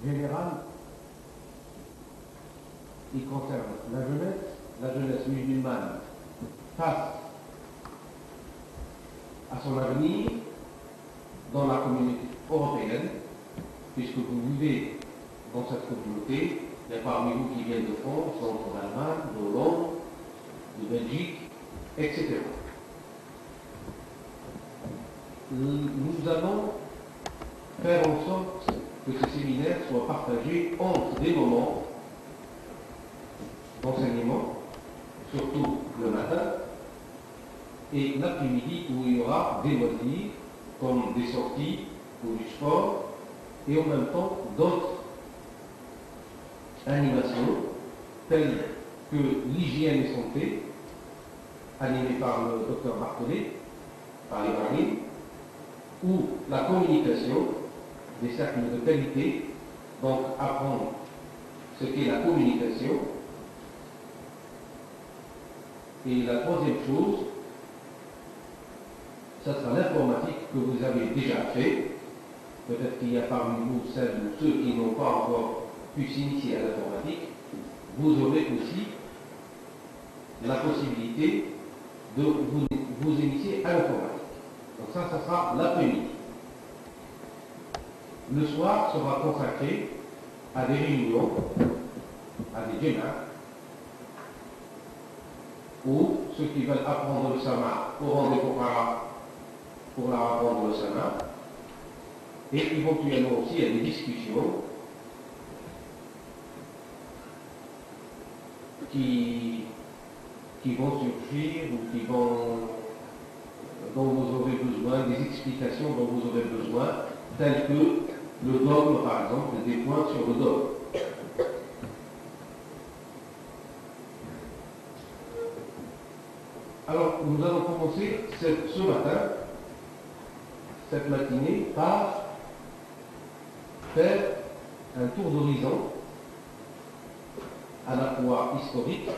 général, il concerne la jeunesse musulmane face à son avenir dans la communauté européenne, puisque vous vivez dans cette communauté, il y a parmi vous qui viennent de France, d'Allemagne, d'Hollande, de Belgique, etc. Nous allons faire en sorte que ce séminaire soit partagé entre des moments d'enseignement, surtout le matin, et l'après-midi où il y aura des loisirs, comme des sorties ou du sport, et en même temps d'autres animations, telles que l'hygiène et santé, animée par le docteur Barthollet, par Ibrahim, ou la communication, des cercles de qualité, donc apprendre ce qu'est la communication. Et la troisième chose, ça sera l'informatique que vous avez déjà fait. Peut-être qu'il y a parmi vous celles ou ceux qui n'ont pas encore pu s'initier à l'informatique. Vous aurez aussi la possibilité de vous initier à l'informatique. Donc ça sera l'après-midi. Le soir sera consacré à des réunions, à des djemmas, où ceux qui veulent apprendre le sama auront des Bukhara pour leur apprendre le sama, et éventuellement aussi il y a des discussions qui vont surgir ou dont vous aurez besoin, des explications dont vous aurez besoin, telles que le dogme, par exemple, des points sur le dogme. Alors, nous allons commencer ce matin, cette matinée, par faire un tour d'horizon, à la fois historique,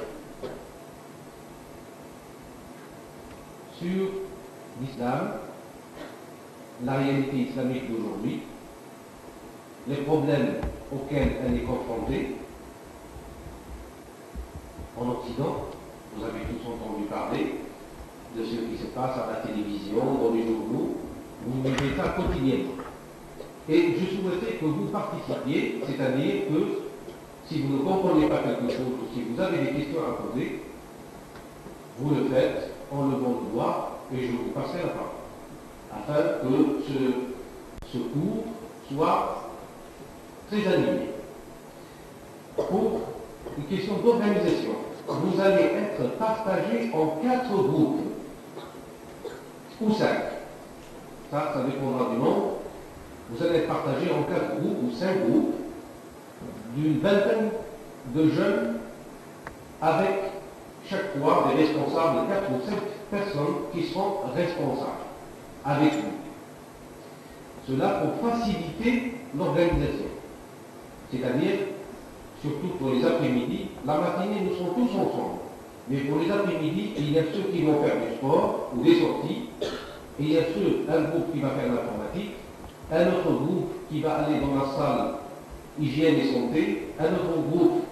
sur l'islam, la réalité islamique d'aujourd'hui, les problèmes auxquels elle est confrontée en Occident. Vous avez tous entendu parler de ce qui se passe à la télévision, dans les journaux. Vous vivez ça quotidiennement. Et je souhaitais que vous participiez, c'est-à-dire que si vous ne comprenez pas quelque chose ou si vous avez des questions à poser, vous le faites en levant le doigt et je vous passerai la parole, afin que ce cours soit très animé. Pour une question d'organisation, vous allez être partagés en 4 groupes, ou 5. Ça dépendra du nombre. Vous allez être partagés en 4 groupes ou 5 groupes, d'une vingtaine de jeunes, avec chaque fois des responsables, 4 ou 5 personnes qui seront responsables avec vous. Cela pour faciliter l'organisation. C'est-à-dire, surtout pour les après-midi, la matinée, nous serons tous ensemble. Mais pour les après-midi, il y a ceux qui vont faire du sport ou des sorties, et il y a un groupe qui va faire l'informatique, un autre groupe qui va aller dans la salle hygiène et santé, un autre groupe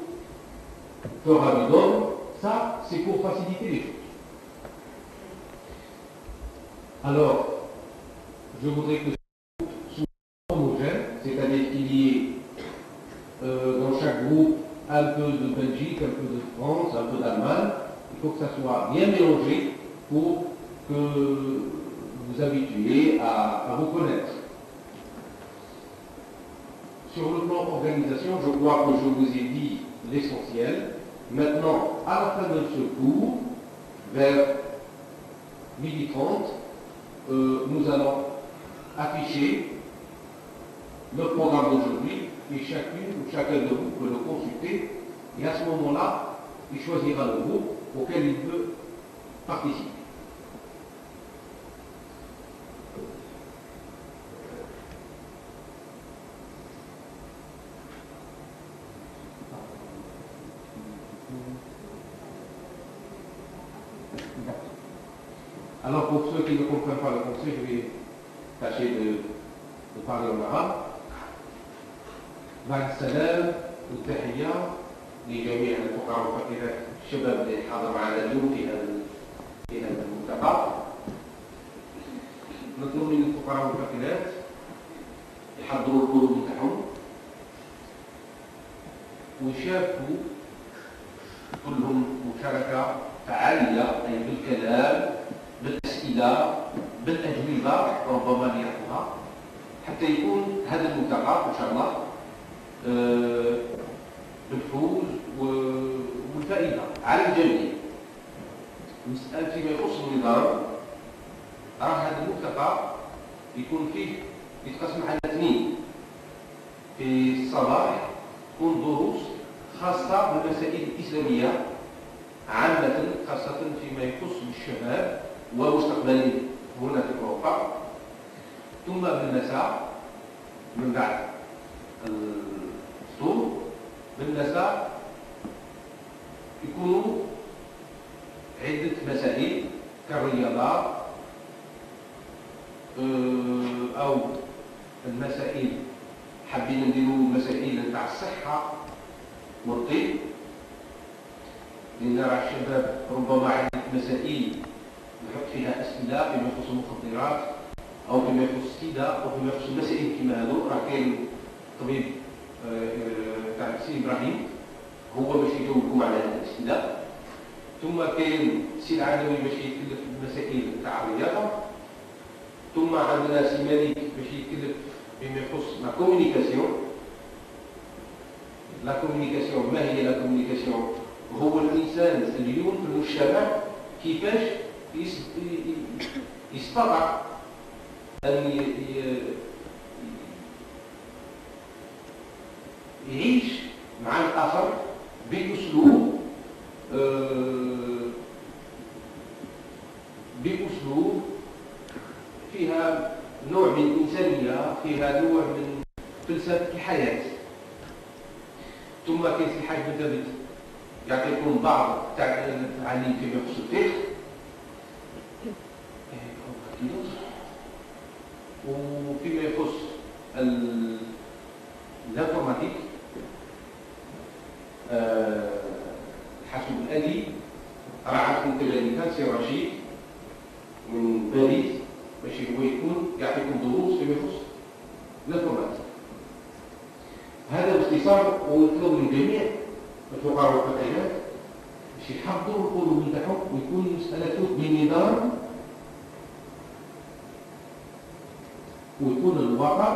fera du dôme. Ça, c'est pour faciliter les choses. Alors, je voudrais que ce groupe soit homogène, c'est-à-dire qu'il y ait dans chaque groupe un peu de Belgique, un peu de France, un peu d'Allemagne. Il faut que ça soit bien mélangé pour que vous vous habituiez à vous connaître. Sur le plan organisation, je crois que je vous ai dit l'essentiel. Maintenant, à la fin de ce cours, vers 12h30, nous allons afficher le programme d'aujourd'hui et chacune ou chacun de vous peut le consulter et à ce moment-là, il choisira le groupe auquel il peut participer. Alors pour ceux qui ne comprennent pas le français, je vais tâcher de parler en arabe. بعد السلام والتحية لجميع الفقراء والفقيرات الشباب اللي حاضر معنا اليوم في هذا الملتقى. نطلب من الفقراء والفقيرات يحضروا القلوب بتاعهم ويشاركوا كلهم مشاركة فعالية، أي بالكلام، بالأسئلة، بالأجوبة ربما ليعطوها، حتى يكون هذا الملتقى إن شاء الله بالفوز والفائدة على الجميع. مسألة فيما يخص النظام، هذا الملتقى يكون فيه يتقسم على اثنين. في الصباح تكون دروس خاصة بالمسائل الإسلامية عامة، خاصة فيما يخص بالشباب ومستقبلهم هنا في أوروبا. ثم بالمساء من بعد الفطور بالمساء يكونوا عدة مسائل كالرياضة أو المسائل حابين نديروا مسائل نتاع الصحة والطب، لأن راه الشباب ربما عدة مسائل نحط فيها أسئلة فيما يخص المخدرات أو فيما يخص السيدة أو فيما يخص المسائل كما هذو. راه كاين طبيب تاع سي إبراهيم هو باش يجاوبكم على هذه الأسئلة. ثم كاين سي العلوي باش يتكلف المسائل تاع الرياضة. ثم عندنا سي مالك باش يتكلف فيما يخص لا كومونيكاسيون. لا كومونيكاسيون، ما هي لا كومونيكاسيون؟ هو الإنسان اليوم في المجتمع كيفاش يستطيع أن يعيش مع الآخر بأسلوب فيها نوع من الإنسانية، فيها نوع من فلسفة الحياة. ثم كاين شي حاجة مثلا يعطيكم بعض التعليم فيما يخص الفقه وفيما يخص الانفورماتيك، الحاسوب الآلي. راه عندكم كذلك سي رشيد من باريس باش هو يكون يعطيكم دروس فيما يخص الانفورماتيك. هذا باختصار، ونطلب من جميع الفقراء والفتيات باش يحضروا القلوب نتاعهم ويكون مسألته بنظام ويكون الواقع،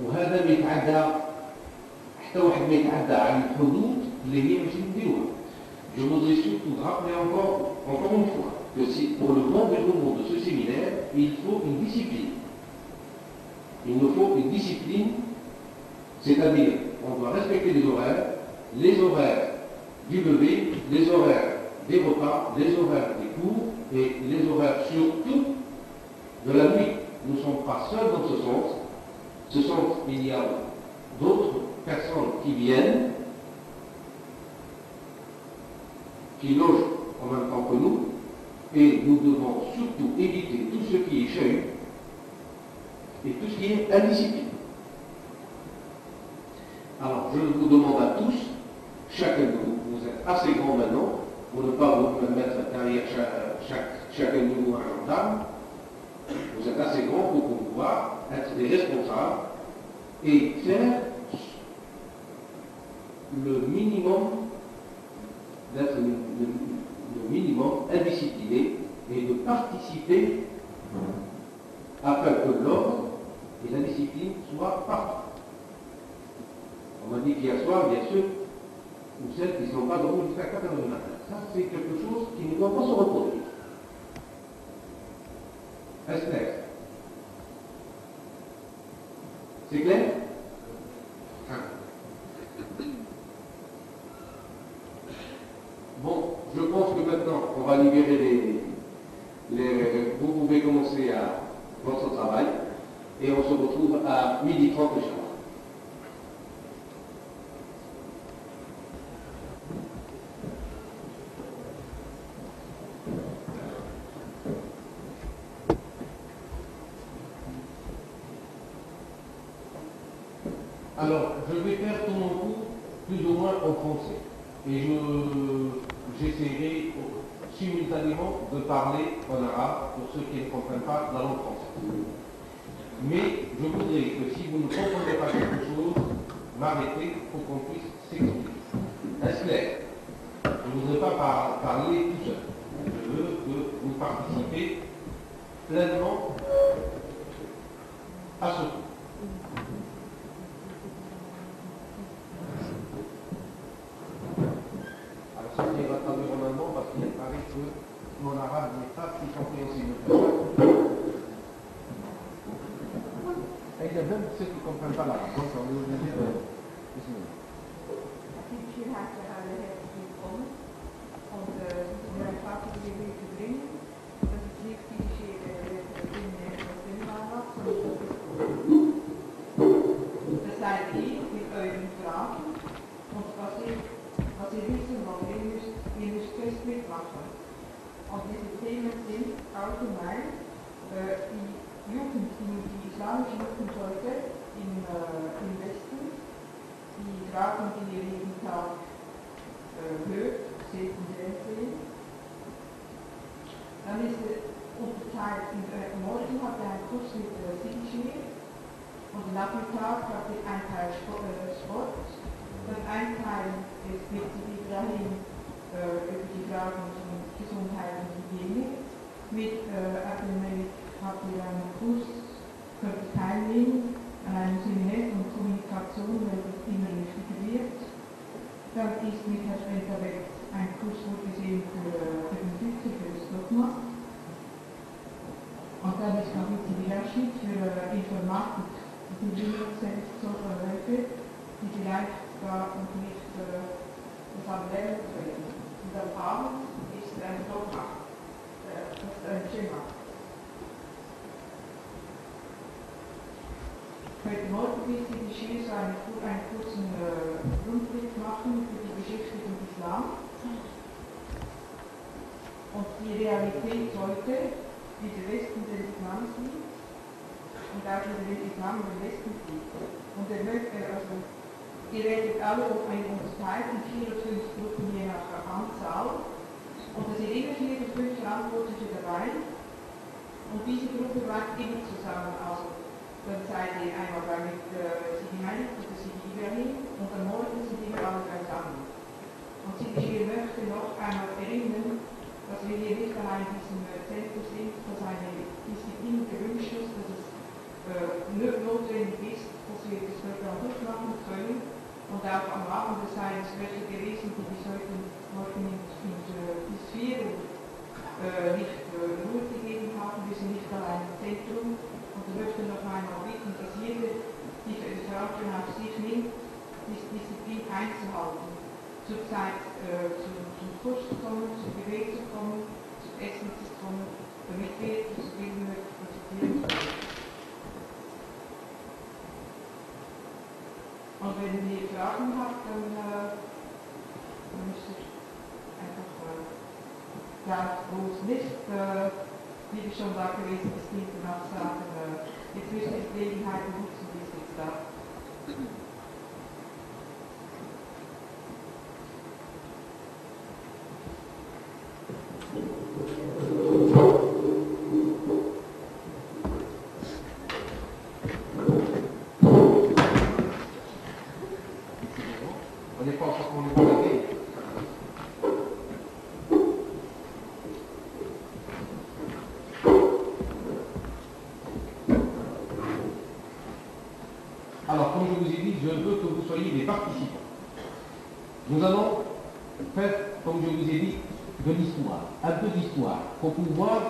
وهذا ما يتعدى حتى واحد ما يتعدى عن الحدود اللي هي ماشي نديروها. Je voudrais surtout rappeler encore une fois que pour le bon déroulement de ce séminaire, il faut une discipline. Il nous faut une discipline, c'est-à-dire on doit respecter les horaires du lever, les horaires des repas, les horaires des cours et les horaires surtout de la nuit. Nous ne sommes pas seuls dans ce sens. Il y a d'autres personnes qui viennent, qui logent en même temps que nous, et nous devons surtout éviter tout ce qui est chahut et tout ce qui est indiscipline. Alors, je vous demande à tous, chacun de vous êtes assez grand maintenant pour ne pas vous mettre derrière chacun de vous un gendarme. Vous êtes assez grand pour pouvoir être des responsables et faire le minimum, d'être le minimum indiscipliné et de participer afin que l'ordre et la discipline soient partout. On m'a dit qu'hier soir, bien sûr, ou celles qui ne sont pas debout jusqu'à 4 heures du matin. Ça, c'est quelque chose qui ne doit pas se reproduire. Est-ce clair? C'est clair? Bon, je pense que maintenant, on va libérer vous pouvez commencer à votre travail et on se retrouve à 12h30 prochain. Alors, je vais faire tout mon cours plus ou moins en français. Et j'essaierai simultanément de parler en arabe pour ceux qui ne comprennent pas la langue française. Mais je voudrais que si vous ne comprenez pas quelque chose, m'arrêtez pour qu'on puisse s'expliquer. Est-ce clair? Je ne voudrais pas parler tout seul. Je veux que vous participez pleinement à ce cours. Alors ça, je vais traduire en allemand parce qu'il paraît que mon arabe n'est pas si compréhensible. Et il y a même ceux qui ne comprennent pas l'arabe. Donc on est obligé de... Und diese Themen sind allgemein die Jugend, die islamische Jugend heute im Westen, die Fragen, die ihr jeden Tag hört, seht und sehen. Dann ist es unterteilt, morgen hat er einen Kurs mit Singschmier und am Nachmittag hat er einen Teil Sport, dann ein Teil ist mit Ibrahim über die Fragen von Gesundheit und Hygiene. Mit Akademie habt ihr einen Kurs, könnt ihr teilnehmen an einem Seminar von Kommunikation, welches innerlich integriert. Dann ist mit Herrn Spenterbeck ein Kurs vorgesehen für den Physik, für das Dogma. Und dann ist noch ein Zivilabschnitt für Informatik, die Bildungshelfer, die vielleicht da noch nicht das haben lernen können. Und am Abend ist ein Dogma, das ist ein Schema. Heute Morgen wird die Geschichte so einen kurzen Rundblick machen für die Geschichte des Islam. Und die Realität heute, wie der Westen den Islam sieht und auch wie der Islam den Westen sieht. Und er möchte, ihr werdet alle unterteilt in 4 oder 5 Gruppen je nach Anzahl. Und es sind immer 4 oder 5 Verantwortliche dabei. Und diese Gruppe bleibt immer zusammen. Also dann seid ihr einmal bei mit Sidi Malik oder Sidi Ibrahim und am Morgen sind immer alle beisammen. Und Sidi Schir möchte noch einmal erinnern, dass wir hier nicht allein in diesem Zentrum sind, dass eine Disziplin gewünscht ist, dass es notwendig ist, dass wir das Programm durchmachen können. Und auch am Abend sei es welche gewesen, die bis heute morgen bis 4 Uhr nicht Ruhe gegeben haben. Wir sind nicht allein im Zentrum. Und ich möchte noch einmal bitten, dass jeder die Verantwortung auf sich nimmt, diese Disziplin einzuhalten. Zur Zeit zum Kurs zu kommen, zum Gebet zu kommen, zum Essen zu kommen, damit wir so viel wie möglich profitieren können. Und wenn ihr Fragen habt, dann müsst ihr einfach klar, wo es nicht, wie wir schon da gewesen ist, danach sagen, jetzt müsst ihr die Gelegenheit nutzen, die ist jetzt da. Alors, comme je vous ai dit, je veux que vous soyez des participants. Nous allons faire, comme je vous ai dit, de l'histoire, un peu d'histoire, pour pouvoir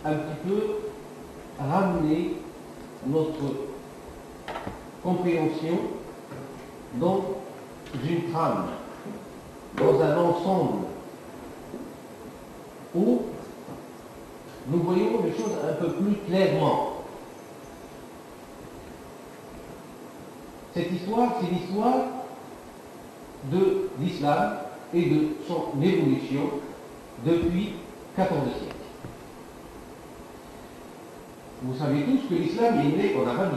un petit peu ramener notre compréhension dans une trame, dans un ensemble où nous voyons les choses un peu plus clairement. Cette histoire, c'est l'histoire de l'islam et de son évolution depuis 14 siècles. Vous savez tous que l'islam est né en Arabie.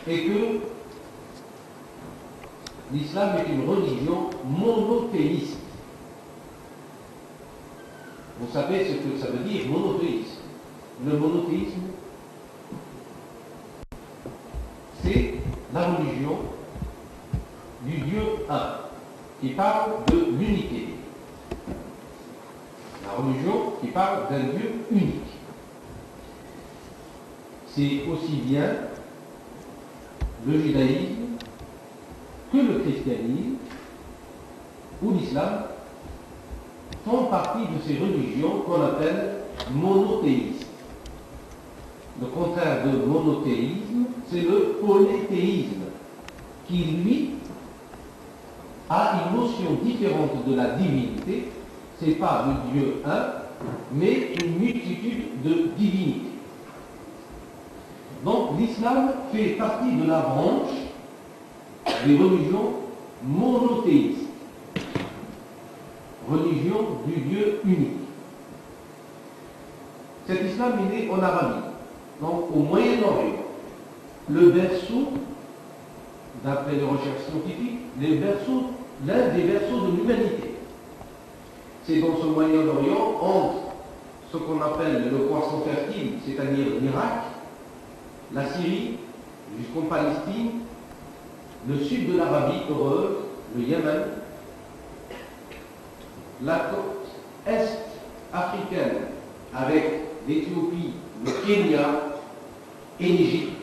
est que l'islam est une religion monothéiste. Vous savez ce que ça veut dire, monothéisme. Le monothéisme, c'est la religion du Dieu un, qui parle de l'unité. La religion qui parle d'un Dieu unique. C'est aussi bien le judaïsme que le christianisme ou l'islam font partie de ces religions qu'on appelle monothéistes. Le contraire de monothéisme, c'est le polythéisme, qui lui a une notion différente de la divinité. Ce n'est pas le Dieu un, mais une multitude de divinités. Donc l'islam fait partie de la branche des religions monothéistes. Religion du Dieu unique. Cet islam est né en Arabie, donc au Moyen-Orient. Le berceau, d'après les recherches scientifiques, l'un des berceaux de l'humanité. C'est dans ce Moyen-Orient, entre ce qu'on appelle le croissant fertile, c'est-à-dire l'Irak, la Syrie, jusqu'en Palestine, le sud de l'Arabie heureuse, le Yémen, la côte est africaine avec l'Éthiopie, le Kenya et l'Égypte.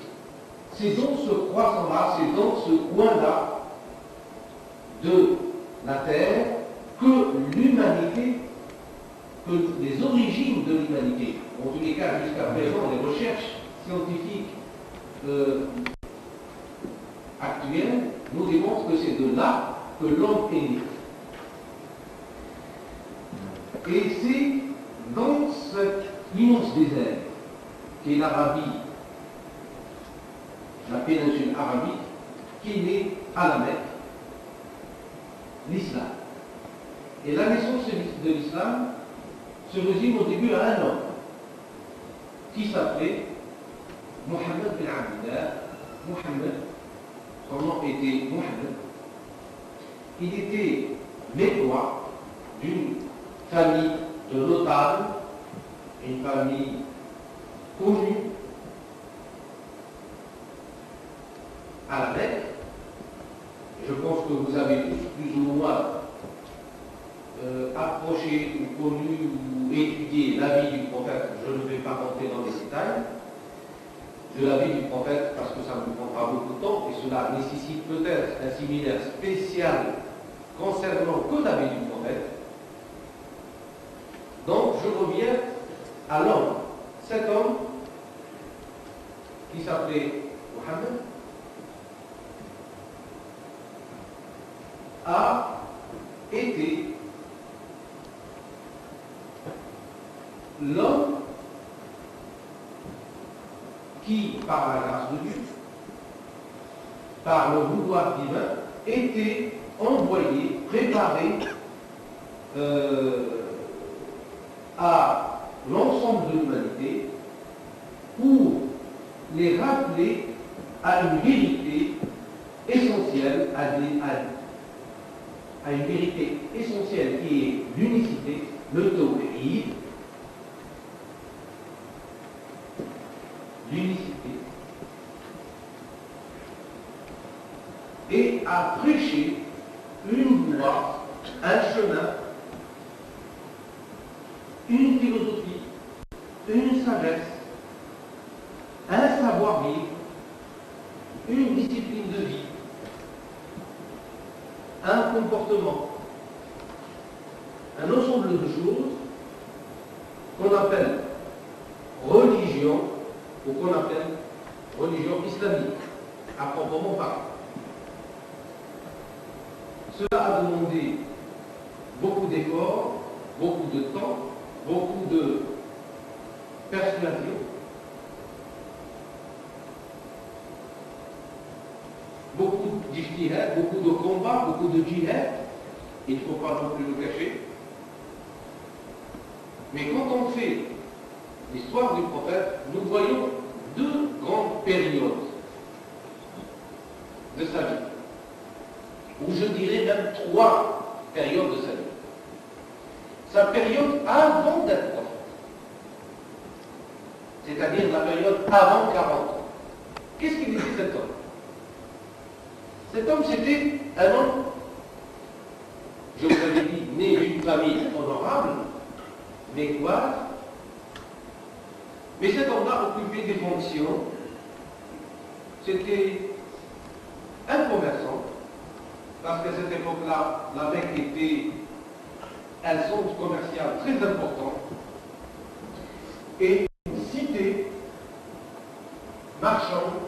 C'est dans ce croissant-là, c'est dans ce coin-là de la Terre que l'humanité, que les origines de l'humanité, en tous les cas jusqu'à présent, les recherches scientifiques actuelles nous démontrent que c'est de là que l'homme est né. Et c'est dans cet immense désert qu'est l'Arabie, la péninsule arabique, qui est née à la Mecque, l'islam. Et la naissance de l'islam se résume au début à un homme qui s'appelait Mohammed bin Abdillah. Mohammed, son nom était Mohammed. Il était mécois d'une famille de notables, une famille connue à la Mecque. Je pense que vous avez tous plus ou moins approché ou connu ou étudié la vie du prophète. Je ne vais pas rentrer dans les détails de la vie du prophète parce que ça nous prendra beaucoup de temps et cela nécessite peut-être un séminaire spécial concernant que la vie du prophète. Donc je reviens à l'homme. Cet homme qui s'appelait Mohammed a été l'homme qui, par la grâce de Dieu, par le vouloir divin, était envoyé, préparé à l'ensemble de l'humanité pour les rappeler à une vérité essentielle, à une vérité essentielle qui est l'unicité, le tawhid, l'unicité, et à prêcher une voie, un chemin, une philosophie, une sagesse, un savoir-vivre, une discipline de vie, un comportement, un ensemble de choses qu'on appelle religion ou qu'on appelle religion islamique, à proprement parler. Cela a demandé beaucoup d'efforts, beaucoup de temps, beaucoup de persuasion, beaucoup d'ijtihad, beaucoup de combats, beaucoup de djihad. Il ne faut pas non plus le cacher. Mais quand on fait l'histoire du prophète, nous voyons deux grandes périodes. de sa vie, ou je dirais même 3 périodes de sa vie. Sa période avant d'être prophète, c'est-à-dire la période avant 40 ans. Qu'est-ce qu'il était cet homme? Cet homme, c'était un homme, je vous avais dit, né d'une famille honorable, mécoise, mais cet homme-là occupait des fonctions. C'était un commerçant, parce qu'à cette époque-là, la Mecque était un centre commercial très important, et une cité marchande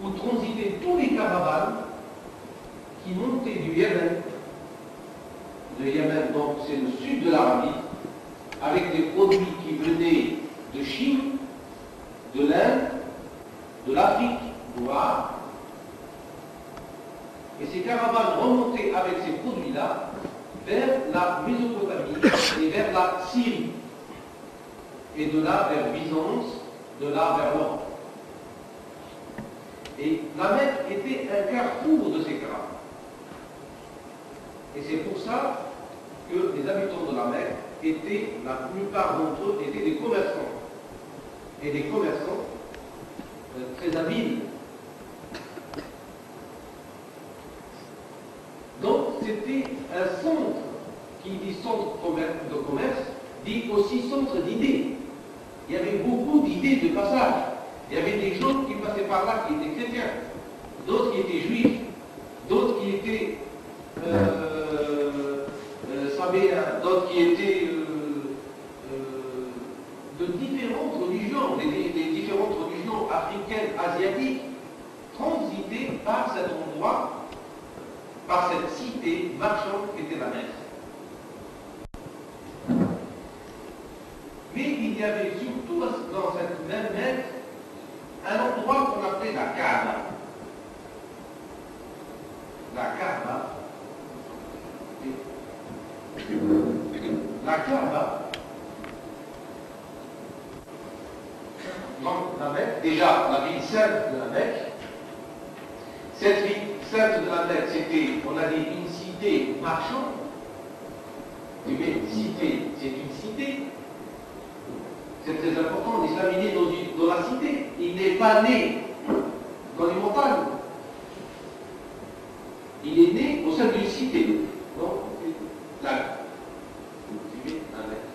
où transitaient tous les caravanes qui montaient du Yémen. Le Yémen, donc, c'est le sud de l'Arabie, avec des produits qui venaient de Chine, de l'Inde, de l'Afrique noire. Et ces caravanes remontaient avec ces produits-là vers la Mésopotamie et vers la Syrie. Et de là vers Byzance, de là vers l'Europe. Et la Mecque était un carrefour de ces caravanes. Et c'est pour ça que les habitants de la Mecque étaient, la plupart d'entre eux, étaient des commerçants. Et des commerçants très habiles. Donc c'était un centre, qui dit centre de commerce, dit aussi centre d'idées. Il y avait beaucoup d'idées de passage. Il y avait des gens qui passaient par là qui étaient chrétiens, d'autres qui étaient juifs, d'autres qui étaient sabéens, d'autres qui étaient de différentes religions, des différentes religions africaines, asiatiques, transitaient par cet endroit, par cette cité marchande qui était la Mecque. Mais il y avait surtout dans cette même Mecque un endroit qu'on appelait la Kaaba. La Kaaba. La Kaaba. Donc la Mecque, déjà la ville sainte de la Mecque. Cette ville sainte de la Mecque, c'était, on a dit, une cité marchande. Mais une cité, c'est une cité. C'est très important, l'islam est né dans la cité. Il n'est pas né dans les montagnes. Il est né au sein d'une cité. Donc, là, vous suivez la Mecque.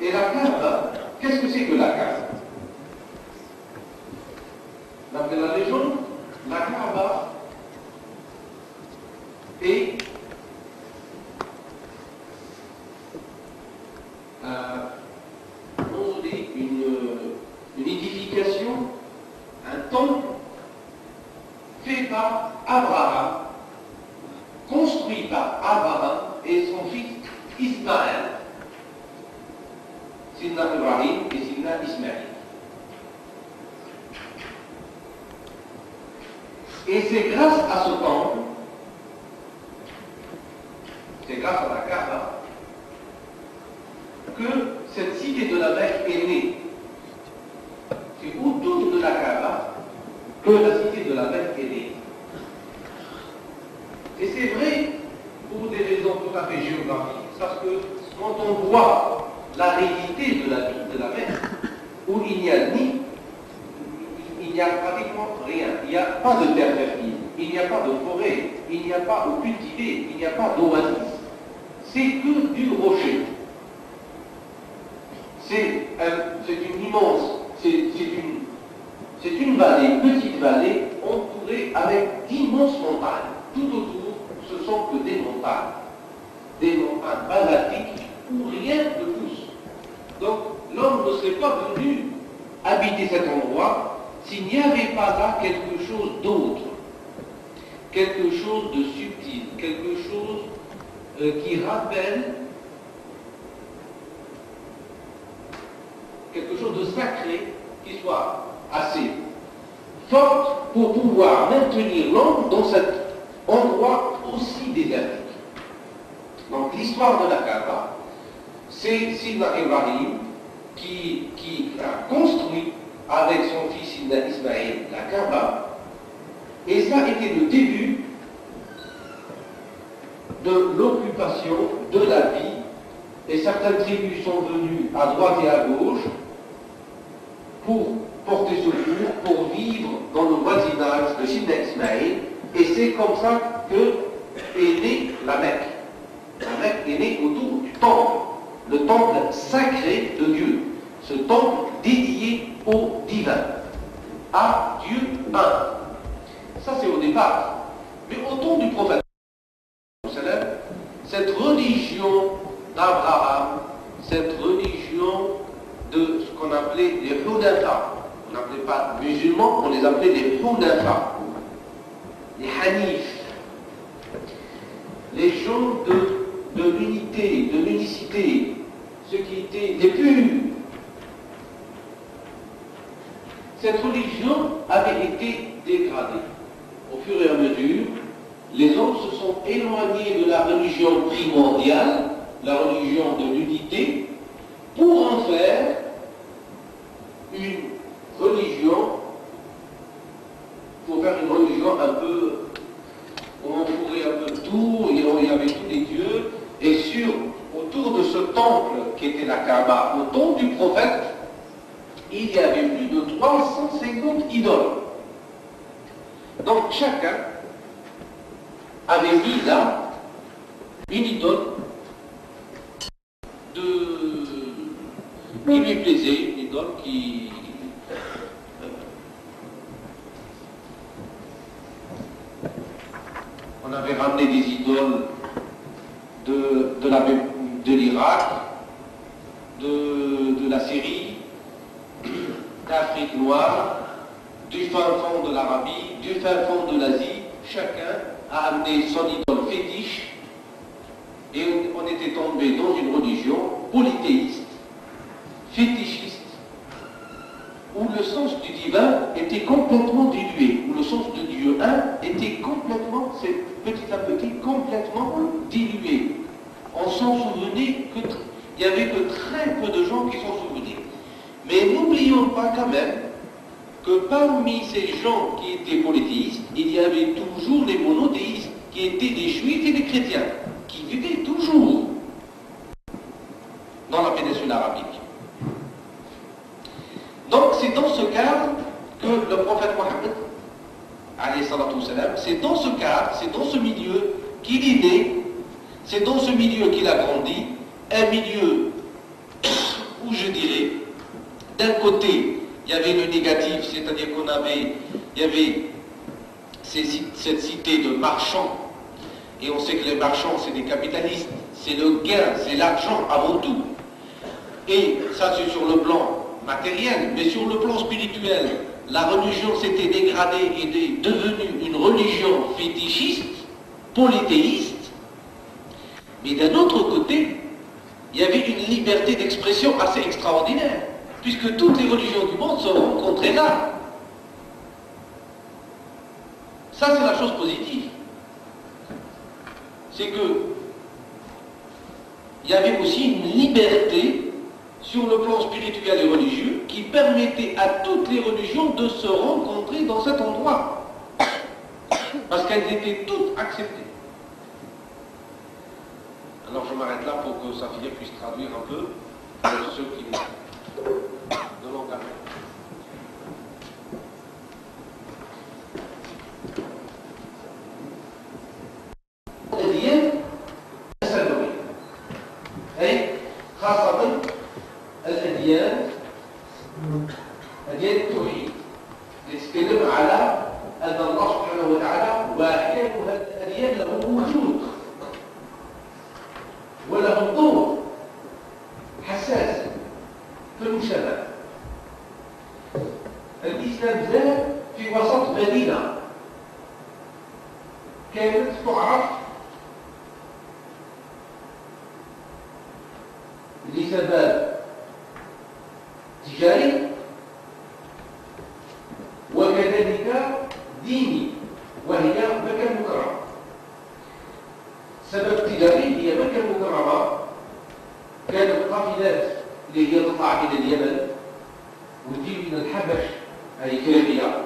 Et la Kaaba, qu'est-ce que c'est que la Kaaba? D'après la légende, la Kaaba est une édification, un temple fait par Abraham, construit par Abraham et son fils Ismaël. Sidna Ibrahim et Sidna Ismaël. Et c'est grâce à ce temple, c'est grâce à la Kaaba, que cette cité de la Mecque est née. C'est autour de la Kaaba que la cité de la Mecque est née. Et c'est vrai pour des raisons tout à fait géographiques, parce que quand on voit la réalité de la ville de la Mecque, où il n'y a pratiquement rien, il n'y a pas de terre fertile, il n'y a pas de forêt, il n'y a pas de cultivé, il n'y a pas d'oasis. C'est que du rocher. C'est une immense, c'est une vallée, petite vallée, entourée avec d'immenses montagnes. Tout autour, ce sont que des montagnes basaltiques où rien ne pousse. Donc l'homme ne serait pas venu habiter cet endroit s'il n'y avait pas là quelque chose d'autre, quelque chose de subtil, quelque chose qui rappelle quelque chose de sacré qui soit assez forte pour pouvoir maintenir l'homme dans cet endroit aussi désertique. Donc l'histoire de la Kaaba, c'est Sidna Ibrahim qui a construit avec son fils Sidna Ismaël la Kaaba, et ça a été le début de l'occupation de la vie, et certaines tribus sont venues à droite et à gauche pour porter secours, pour vivre dans le voisinage de Sidna Ismaël, et c'est comme ça que est née la Mecque. La Mecque est née autour du temple, le temple sacré de Dieu, ce temple dédié au divin, à Dieu un. Ça c'est au départ. Mais au temps du prophète, cette religion d'Abraham, cette religion de ce qu'on appelait les Hunafa, on n'appelait pas musulmans, on les appelait les Hunafa, les Hanifs, les gens de l'unité, de l'unicité, ceux qui étaient les purs. Cette religion avait été dégradée. Au fur et à mesure, les hommes se sont éloignés de la religion primordiale, la religion de l'unité, pour en faire une religion, pour faire une religion un peu, où on fourrait un peu tout, il y avait tous les dieux, et autour de ce temple qui était la Kaaba, au temps du prophète, il y avait plus de 350 idoles. Donc chacun avait mis là une idole qui lui plaisait, une idole qui on avait ramené des idoles de l'Irak, de la Syrie, d'Afrique noire, du fin fond de l'Arabie, du fin fond de l'Asie. Chacun a amené son idole fétiche, et on était tombé dans une religion polythéiste, fétichiste, où le sens du divin était complètement dilué, où le sens de Dieu un était complètement, petit à petit, complètement dilué. On s'en souvenait il n'y avait que très peu de gens qui s'en souvenaient. Mais n'oublions pas quand même que parmi ces gens qui étaient polythéistes, il y avait toujours les monothéistes, qui étaient des juifs et des chrétiens, qui vivaient toujours dans la péninsule arabique. Donc c'est dans ce cadre que le prophète Mohammed, alayhi salatu wassalam, c'est dans ce cadre, c'est dans ce milieu qu'il est né, c'est dans ce milieu qu'il a grandi, un milieu où je dirais, d'un côté, il y avait le négatif, c'est-à-dire il y avait cette cité de marchands, et on sait que les marchands, c'est des capitalistes, c'est le gain, c'est l'argent avant tout. Et ça, c'est sur le plan matériel, mais sur le plan spirituel, la religion s'était dégradée et est devenue une religion fétichiste, polythéiste, mais d'un autre côté, il y avait une liberté d'expression assez extraordinaire, puisque toutes les religions du monde se rencontraient là. Ça, c'est la chose positive. C'est que il y avait aussi une liberté sur le plan spirituel et religieux qui permettait à toutes les religions de se rencontrer dans cet endroit. Parce qu'elles étaient toutes acceptées. Alors je m'arrête là pour que Safia puisse traduire un peu pour ceux qui de l'engagement. الأديان السماوية أي خاصة الأديان أديان التوحيد تتكلم على أن الله سبحانه وتعالى واحد، وهذه الأديان له وجود وله دور حساس في المجتمع. الإسلام زاد في وسط مدينة كانت تعرف لسبب تجاري وكذلك اللي هي تطلع من اليمن وتجي من الحبش أي كربية،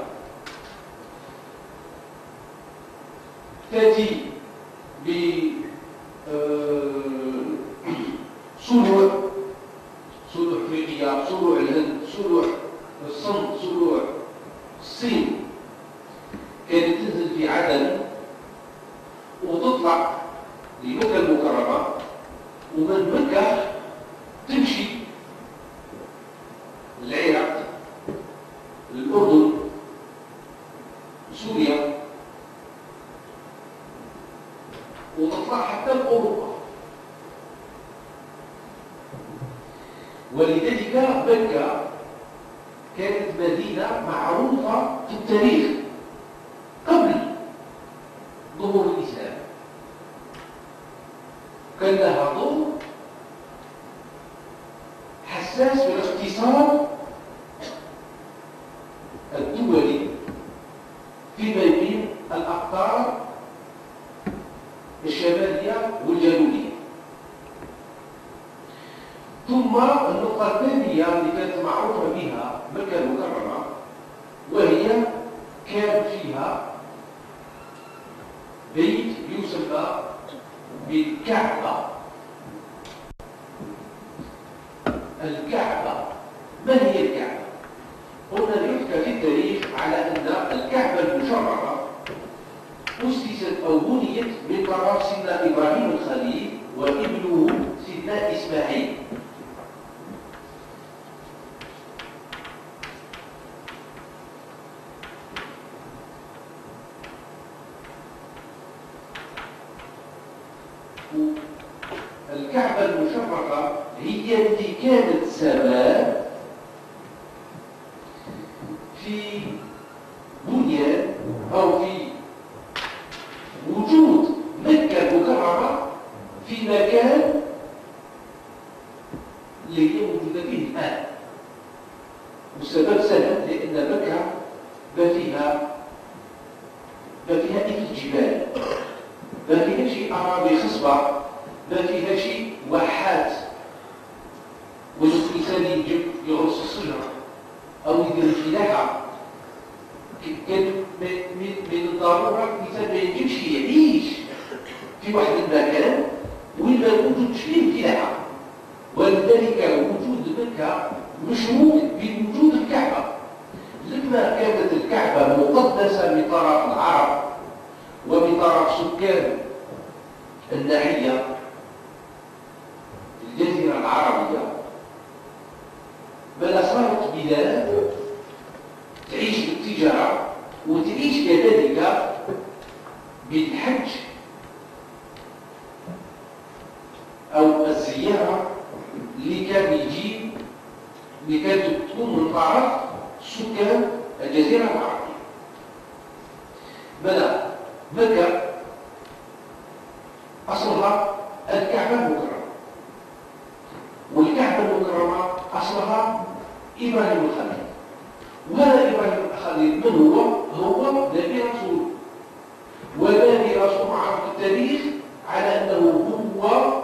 تأتي بسلوع أفريقيا، سلوع الهند، سلوع الصين، سلوع الصين، كانت تنزل في عدن وتطلع لمكة المكرمة، ومن مكة تمشي العراق، الأردن، سوريا، وتطلع حتى لأوروبا. ولذلك مكة كانت مدينة معروفة في التاريخ قبل ظهور الإسلام، كان لها دور حساس في الاقتصاد الدولي فيما بين الأقطار الشمالية والجنوبية. ثم النقطة الثانية اللي كانت معروفة بها مكة المكرمة، وهي كان فيها بيت يسمى بالكعبة. الكعبة، ما هي الكعبة؟ قلنا يحكى في التاريخ على أن الكعبة المشرفة أسست أو بنيت من طرف سيدنا إبراهيم الخليل وابنه سيدنا إسماعيل. الكعبة المشرفة هي التي كانت سبب في بنيان أو في وجود مكة المكرمة في مكان اللي هي موجودة فيه الآن. والسبب سهل، لأن مكة ما فيها إلا الجبال، ما فيها شيء أراضي خصبة، ما فيها شيء واحات والإنسان يجب يغرس الشجرة أو يدير الفلاحة. كان من الضرورة الإنسان ما يجبش يعيش في واحد المكان وين ما يوجدش فيه الفلاحة، ولذلك وجود مكة مشروط بوجود الكعبة. لما كانت الكعبة مقدسة من طرف العرب ومن طرف سكان الناحية الجزيرة العربية، بل صارت بلاد تعيش بالتجارة وتعيش كذلك بالحج أو الزيارة اللي كانت تكون من طرف سكان الجزيرة العربية. بل مكة أصلها الكعبة المكرمة، والكعبة المكرمة أصلها إبراهيم الخليل. وهذا إبراهيم الخليل من هو؟ هو نبي رسول، ونبي رسول معروف في التاريخ على أنه هو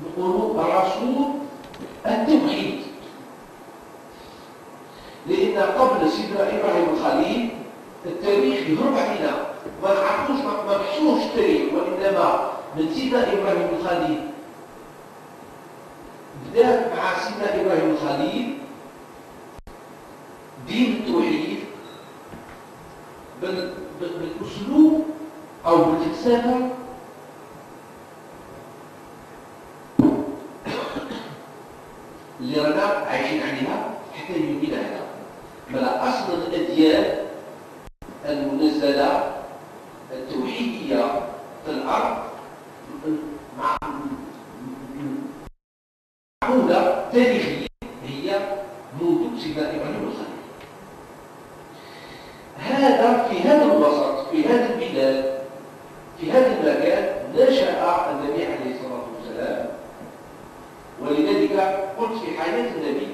نقول رسول التوحيد، لأن قبل سيدنا إبراهيم الخليل التاريخ يهرب علينا، ما نعرفوش، ما نحصوش التاريخ، وإنما من سيدنا إبراهيم الخليل بدأ مع سيدنا إبراهيم الخليل دين التوحيد بالأسلوب أو بالفلسفة اللي رانا عايشين عليها حتى يومنا هذا. بلا أصل الأديان المنزلة التوحيدية في الأرض معمولة تاريخيا هي منذ سيدنا إبراهيم الخليل. هذا في هذا الوسط، في هذه البلاد، في هذا المكان نشأ النبي عليه الصلاة والسلام. ولذلك قلت في حياة النبي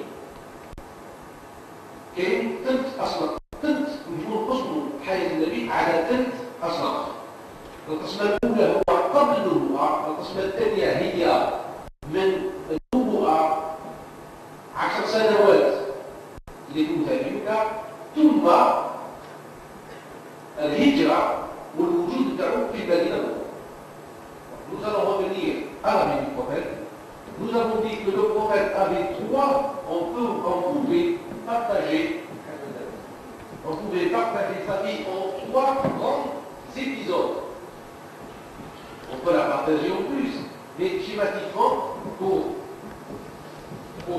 كاين ثلاث أصناف، نجم نقسم حياة النبي على ثلاث أصناف. القسمة الأولى هو قبل النبوة، القسمة الثانية هي من النبوة que le prophète avait trois, on pouvait partager sa vie en trois grands épisodes. On peut la partager en plus, mais schématiquement, pour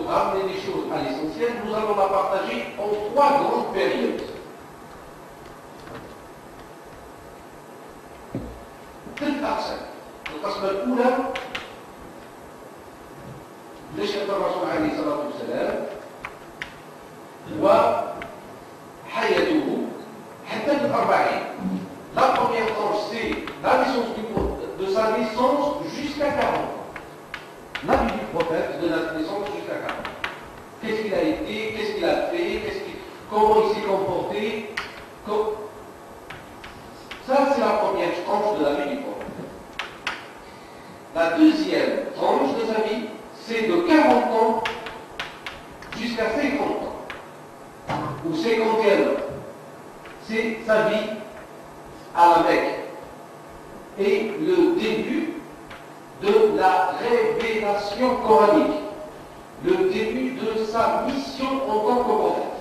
ramener les choses à l'essentiel, nous allons la partager en trois grandes périodes. ثلاث أقسام. القسم الأولى نشأة الرسول عليه الصلاة والسلام وحياته حتى الأربعين. La première tranche, c'est la naissance de sa naissance jusqu'à 40 ans. La vie du prophète de la naissance jusqu'à 40 ans. Qu'est-ce qu'il a été, qu'est-ce qu'il a fait, comment il s'est comporté. Ça, c'est la première tranche de la vie du prophète. La deuxième tranche de sa vie, c'est de 40 ans jusqu'à 50 ans, ou 51 ans. C'est sa vie à la Mecque et le début de la révélation coranique, le début de sa mission en tant que prophète.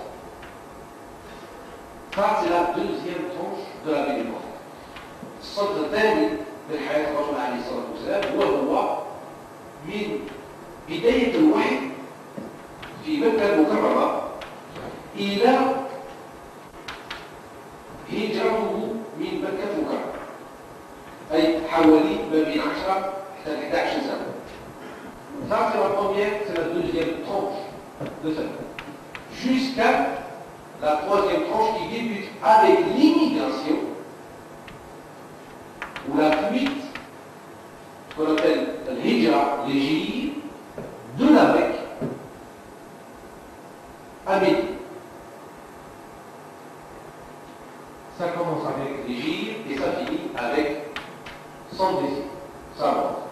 Ça, c'est la deuxième tranche de la vie du prophète. الصدر الثاني من حياة الرسول عليه الصلاة والسلام وهو من بداية الوحي في مكة المكرمة إلى هجرته من مكة المكرمة، أي حوالي ما بين 10 حتى 11 سنة. Ça, c'est la première, c'est la deuxième tranche de sa vie. Jusqu'à la troisième tranche qui débute avec l'immigration ou la fuite, ce qu'on appelle l'hijra, l'égir, de la Mecque à Médine. Ça commence avec l'égir et ça finit avec son désir, sa mort.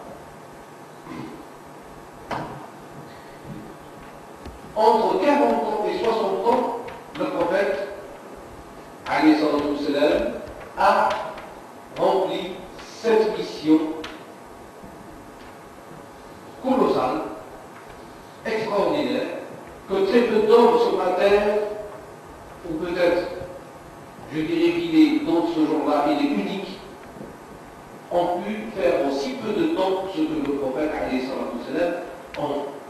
Entre 40 ans et 60 ans, le prophète, alayhi salatu wassalam, a rempli cette mission colossale, extraordinaire, que très peu d'hommes sur la terre, ou peut-être, je dirais qu'il est, dans ce jour-là, il est unique, ont pu faire en si peu de temps ce que le prophète, alayhi salatu wassalam,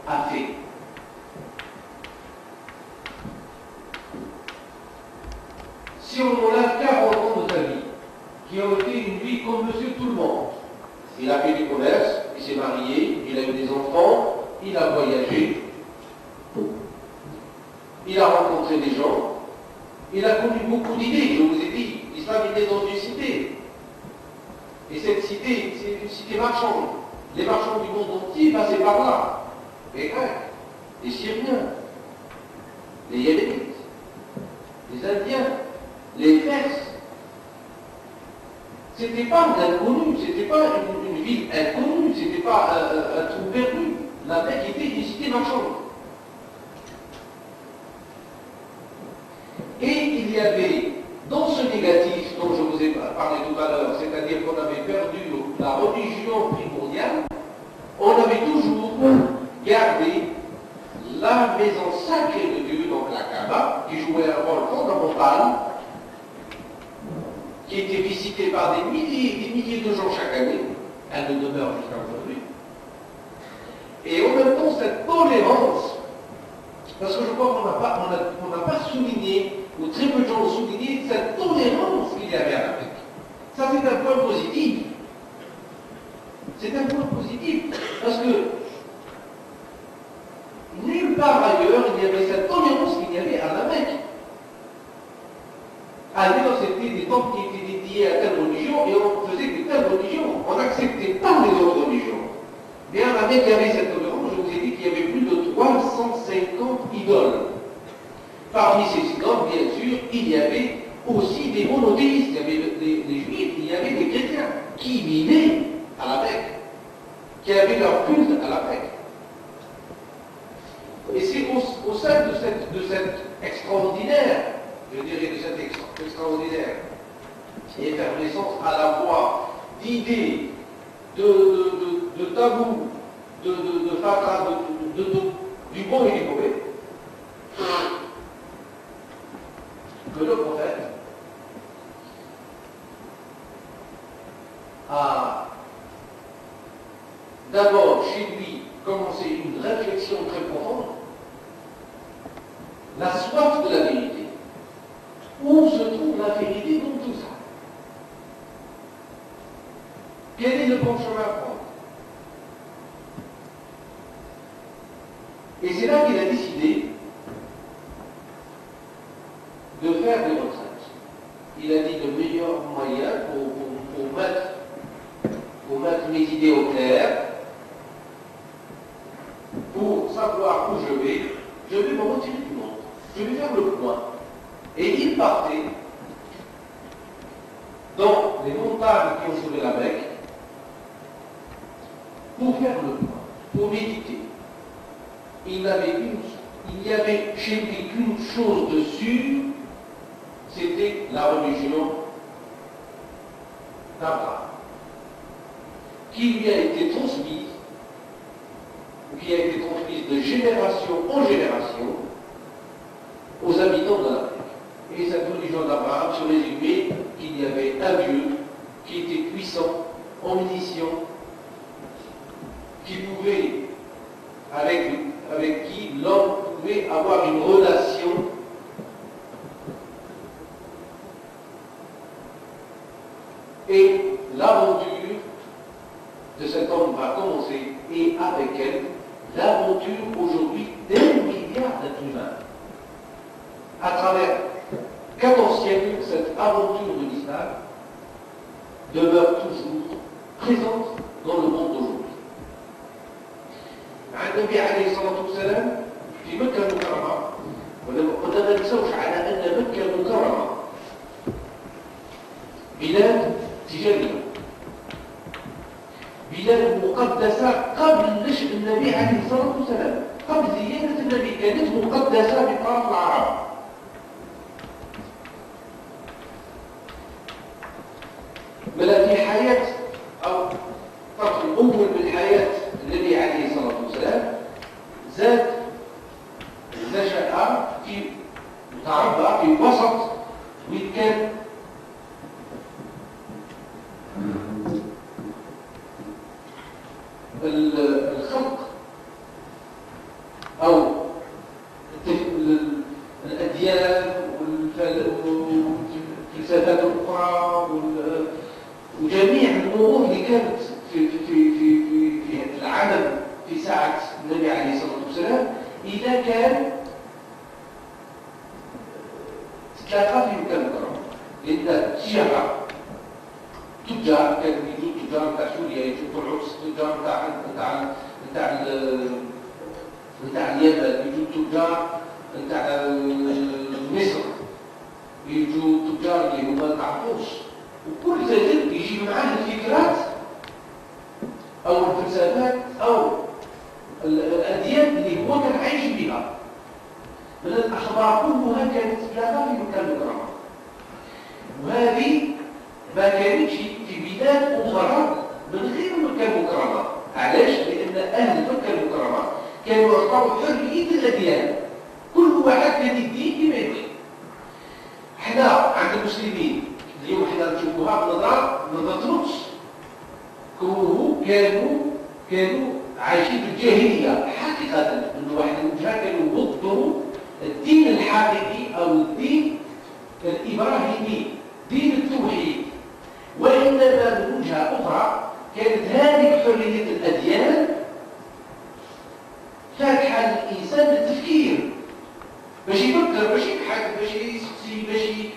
a fait. Si on enlève 40 ans de sa vie, qui a été une vie comme monsieur tout le monde, il a fait du commerce, il s'est marié, il a eu des enfants, il a voyagé, il a rencontré des gens, il a connu beaucoup d'idées, je vous ai dit, l'islam était dans une cité. Et cette cité, c'est une cité marchande. Les marchands du monde entier passaient par là. Les Grecs, les Syriens, les Yéménites, les Indiens, les Perses. C'était pas un inconnu, c'était pas une ville inconnue, c'était pas un trou perdu. La Mecque était une cité marchande. Et il y avait, dans ce négatif dont je vous ai parlé tout à l'heure, c'est-à-dire qu'on avait perdu la religion primordiale, on avait toujours gardé la maison sacrée de Dieu, donc la Kaaba, qui jouait un rôle fondamental, qui était visitée par des milliers de gens chaque année. Elle ne demeure jusqu'à aujourd'hui. Et en même temps, cette tolérance, parce que je crois qu'on n'a pas souligné, ou très peu de gens ont souligné, cette tolérance qu'il y avait à la Mecque. Ça, c'est un point positif. C'est un point positif, parce que nulle part ailleurs, il y avait cette tolérance qu'il y avait à la Mecque. Ailleurs, c'était des temples qui étaient dédiés à telle religion, et on faisait de telle religion. On n'acceptait pas les autres religions. Mais à la Mecque, il y avait cette tolérance. Je vous ai dit qu'il y avait plus de 350 idoles. Parmi ces idoles, bien sûr, il y avait aussi des monothéistes. Il y avait des juifs, il y avait des chrétiens qui vivaient à la Mecque, qui avaient leur culte à la Mecque. Et c'est au sein de cette extraordinaire, je dirais de cette extraordinaire effervescence à la fois d'idées, de tabous, de fatras, de très profonde. La soif de la vérité. Où se trouve la vérité dans tout ça? Quel est le bon chemin à prendre? Et c'est là qu'il a décidé de faire des retraites. Il a dit le meilleur moyen pour mettre mes idées au clair, pour savoir où je vais me retirer du monde. Je vais faire le point. Et il partait dans les montagnes qui ont sauvé la Mecque pour faire le point, pour méditer. Il n'y avait chez lui qu'une chose de sûre, c'était la religion d'Abraham, qui lui a été transmise, ou qui a été transmise de génération en génération aux habitants de la Mecque. Et cette religion d'Abraham se résumait qu'il y avait un Dieu qui était puissant, omniscient, qui pouvait, avec qui l'homme pouvait avoir une relation et l'aventure de cet homme va commencer et avec elle, l'aventure aujourd'hui d'un milliard d'êtres humains. À travers 14 siècles, cette aventure de l'islam demeure toujours présente dans le monde d'aujourd'hui. النبي عليه الصلاة والسلام في مكة المكرمة ولا ما ننسوش على أن مكة المكرمة بلاد تجارية، بلاد مقدسة قبل نشأ النبي عليه الصلاة والسلام، قبل زيادة النبي كانت مقدسة بطرف العرب. بل في حياة أو الطرف الأول من حياة النبي عليه الصلاة والسلام نشأ في تربى في وسط وين كان الخلق أو الأديان والفلسفات الأخرى وجميع الأمور اللي كانت في العالم في ساعة النبي عليه الصلاة والسلام إذا كان تتلاقى في مكان مكرم، لأن التجارة تجار كانوا يجوا تجار نتاع سوريا يجوا العرس، تجار نتاع اليمن، يجوا تجار نتاع مصر، يجوا تجار اللي هما نتاع الفرس، وكل ذلك يجي معاه الفكرات أو الفلسفات أو الأديان اللي هو كان عايش بها. من الأخبار كلها كانت تتلاقى في مكان مكرمة، وهذه ما كانتش في بلاد أخرى من غير مكة المكرمة. علاش؟ لأن أهل مكة المكرمة كانوا يعطوا حرية الأديان، كل واحد كان يدين كما يبغي. احنا عند المسلمين اليوم احنا نشوفوها بنظرة نقص، كانوا عايشين في الجاهلية حقيقة، انه واحد الوجهة كانوا يضدوا الدين الحقيقي أو الدين الإبراهيمي، دين التوحيد. وإنما من وجهة أخرى كانت هذه حرية الأديان فاتحة للإنسان للتفكير، باش يفكر، باش يبحث، باش يسقسي،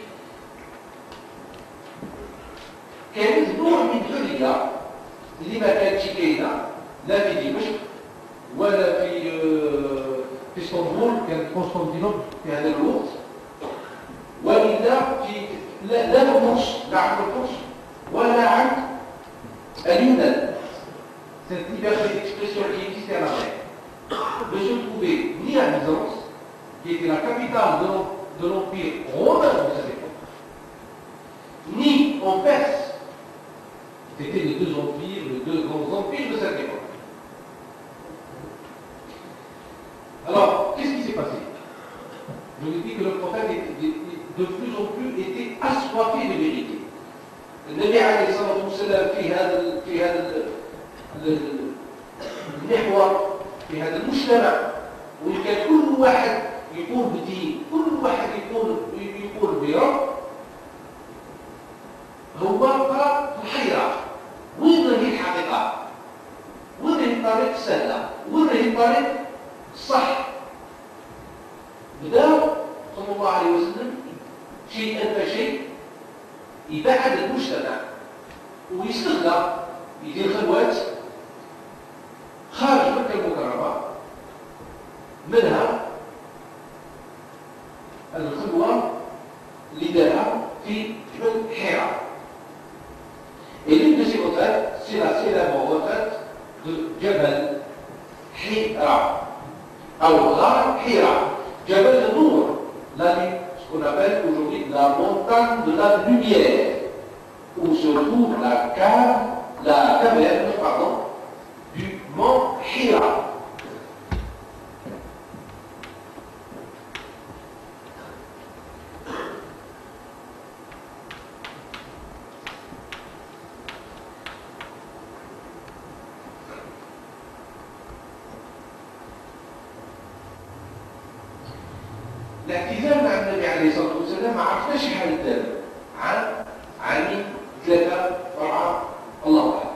كانت نوع من الحرية اللي ما كانتش كاينة لا في دمشق ولا في اسطنبول، كانت قسطنطينوبل في هذا الوقت، وإلا لا الفرس، لا عند الفرس ولا عند اليونان. Cette liberté d'expression qui existait à la Mecque ne se trouvait ni à Byzance, qui était la capitale de l'Empire romain de cette époque, ni en Perse. C'était les deux empires, les deux grands empires de cette époque. Alors, qu'est-ce qui s'est passé? Je vous ai dit que le prophète de plus en plus était assoiffé de vérité. النبي عليه الصلاة والسلام في هذا المحور، في هذا المجتمع وكان كل واحد يقول بدين، كل واحد يقول برب، هو بقى في الحيرة. وين هي الحقيقة؟ وين هي الطريق السهلة؟ وين هي الطريق الصح؟ بدأ صلى الله عليه وسلم شيئا فشيء يبعد المجتمع ويستغل يدير خلوات خارج مكة المكرمة، منها الخلوة اللي دارها في جبل حراء. Et l'une de ces retraites, c'est la célèbre retraite de Jabal Hira, ou Ghar Hira, Jabal Nour, ce qu'on appelle aujourd'hui la montagne de la lumière, où se trouve la caverne du mont Hira. الاعتزال مع النبي عليه الصلاه والسلام ما عرفناش شحال الدم، عامين 3 4 الله اعلم.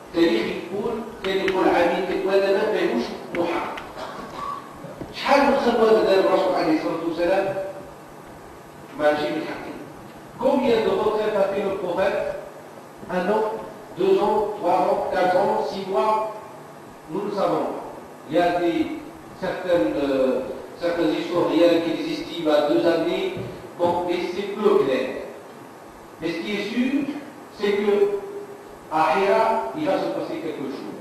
التاريخ يقول عامين وهذا ما فيهوش محقق. شحال من خطوه دار الرسول عليه الصلاه والسلام ماشي متحقق. Combien de retraites a fait le prophète? 1 an, 2 ans, 3 ans, 4 ans, 6 mois, nous ne le savons pas. Il y a certains historiens qui les estiment à 2 années, bon, mais c'est peu clair. Mais ce qui est sûr, c'est que à Hira, il va se passer quelque chose.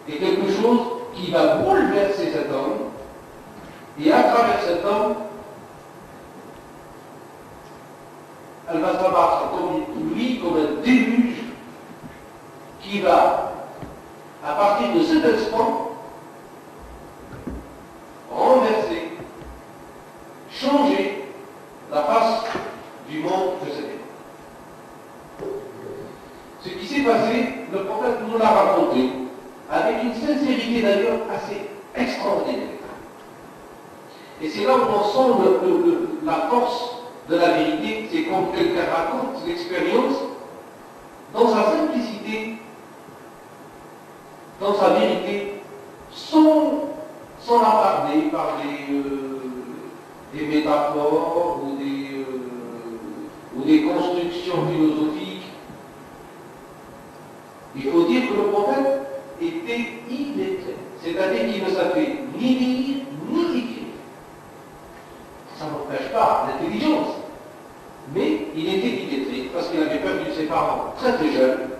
Et quelque chose qui va bouleverser cet homme. Et à travers cet homme, elle va s'abattre comme une pluie, comme un déluge, qui va, à partir de cet instant, renverser, changer la face du monde de cette époque. Ce qui s'est passé, le prophète nous l'a raconté, avec une sincérité d'ailleurs assez extraordinaire. Et c'est là où on sent la force de la vérité, c'est quand quelqu'un raconte l'expérience dans sa simplicité, dans sa vérité, sans attarder par des métaphores ou des constructions philosophiques. Il faut dire que le prophète était illettré, c'est-à-dire qu'il ne savait ni lire ni écrire. Ça n'empêche pas l'intelligence, mais il était illettré parce qu'il avait perdu ses parents très très jeunes.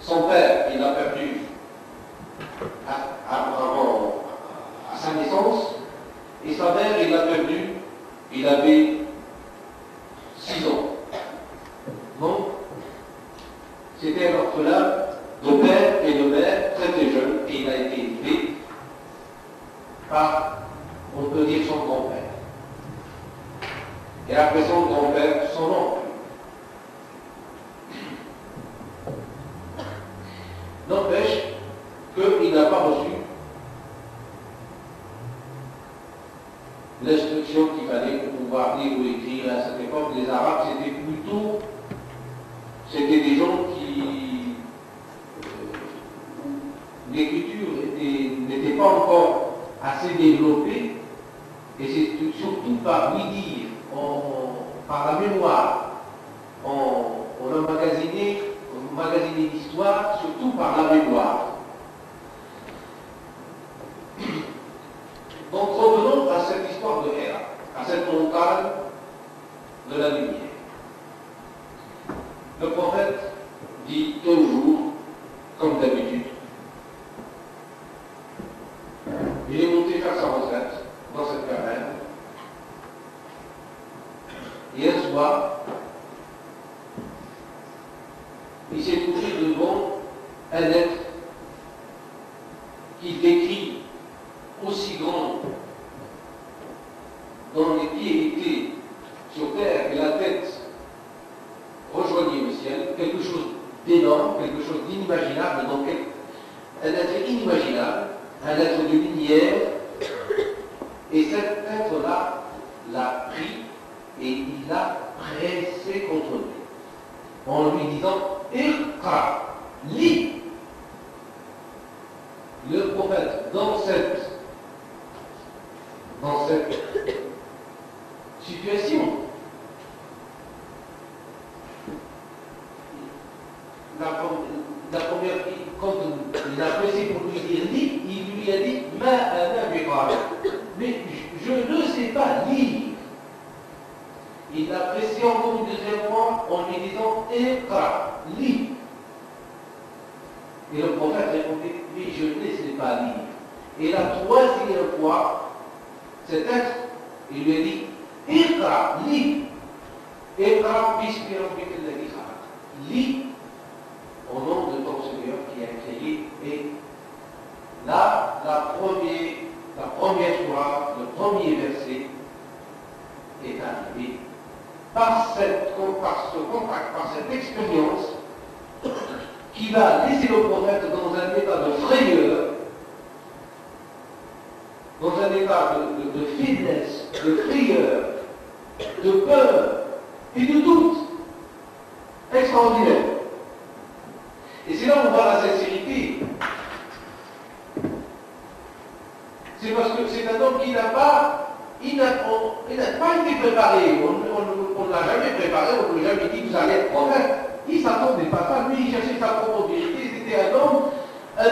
Son père, il l'a perdu à sa naissance, et sa mère, il l'a perdu, il avait 6 ans. Donc, c'était un orphelin de père et de mère très très jeune, et il a été élevé par, on peut dire, son grand-père. Et après son grand-père, son oncle. N'empêche qu'il n'a pas reçu l'instruction qu'il fallait pour pouvoir lire ou écrire. À cette époque, les Arabes, c'était des gens qui l'écriture n'était pas encore assez développée, et c'est surtout par oui-dire, par la mémoire, on a magasiné l'histoire, surtout par la mémoire. Donc revenons à cette histoire de Hira, à cette montagne de la lumière. Le prophète dit toujours, comme d'habitude, il est monté faire sa retraite dans cette caverne. Et un soir, il s'est trouvé devant un être qu'il décrit aussi grand, dont les pieds étaient sur terre et la tête rejoignait le ciel, quelque chose d'énorme, quelque chose d'inimaginable, donc un être inimaginable, un être de lumière, dans cette situation. La première, quand il a pressé pour lui dire lis, il lui a dit ma ana biqari. Mais je ne sais pas lire. Il l'a pressé encore une deuxième fois en lui disant iqra, lis. Et le prophète répondait mais je ne sais pas lire. Et la troisième fois, cet être, il lui a dit iqra, lis. Iqra bismi rabbika alladhi khalaq. Lis au nom de ton Seigneur qui a créé. Et là, la première sourate, le premier verset est arrivé par ce contact, par cette expérience qui va laisser le prophète dans un état de frayeur, dans un état de faiblesse, de frayeur, de peur et de doute extraordinaire. Et c'est là où on voit la sincérité. C'est parce que c'est un homme qui n'a pas été préparé. On ne l'a jamais préparé, on ne lui a jamais dit que vous allez être prophète. Il ne s'attendait pas à ça. Lui, il cherchait sa propre vérité. C'était un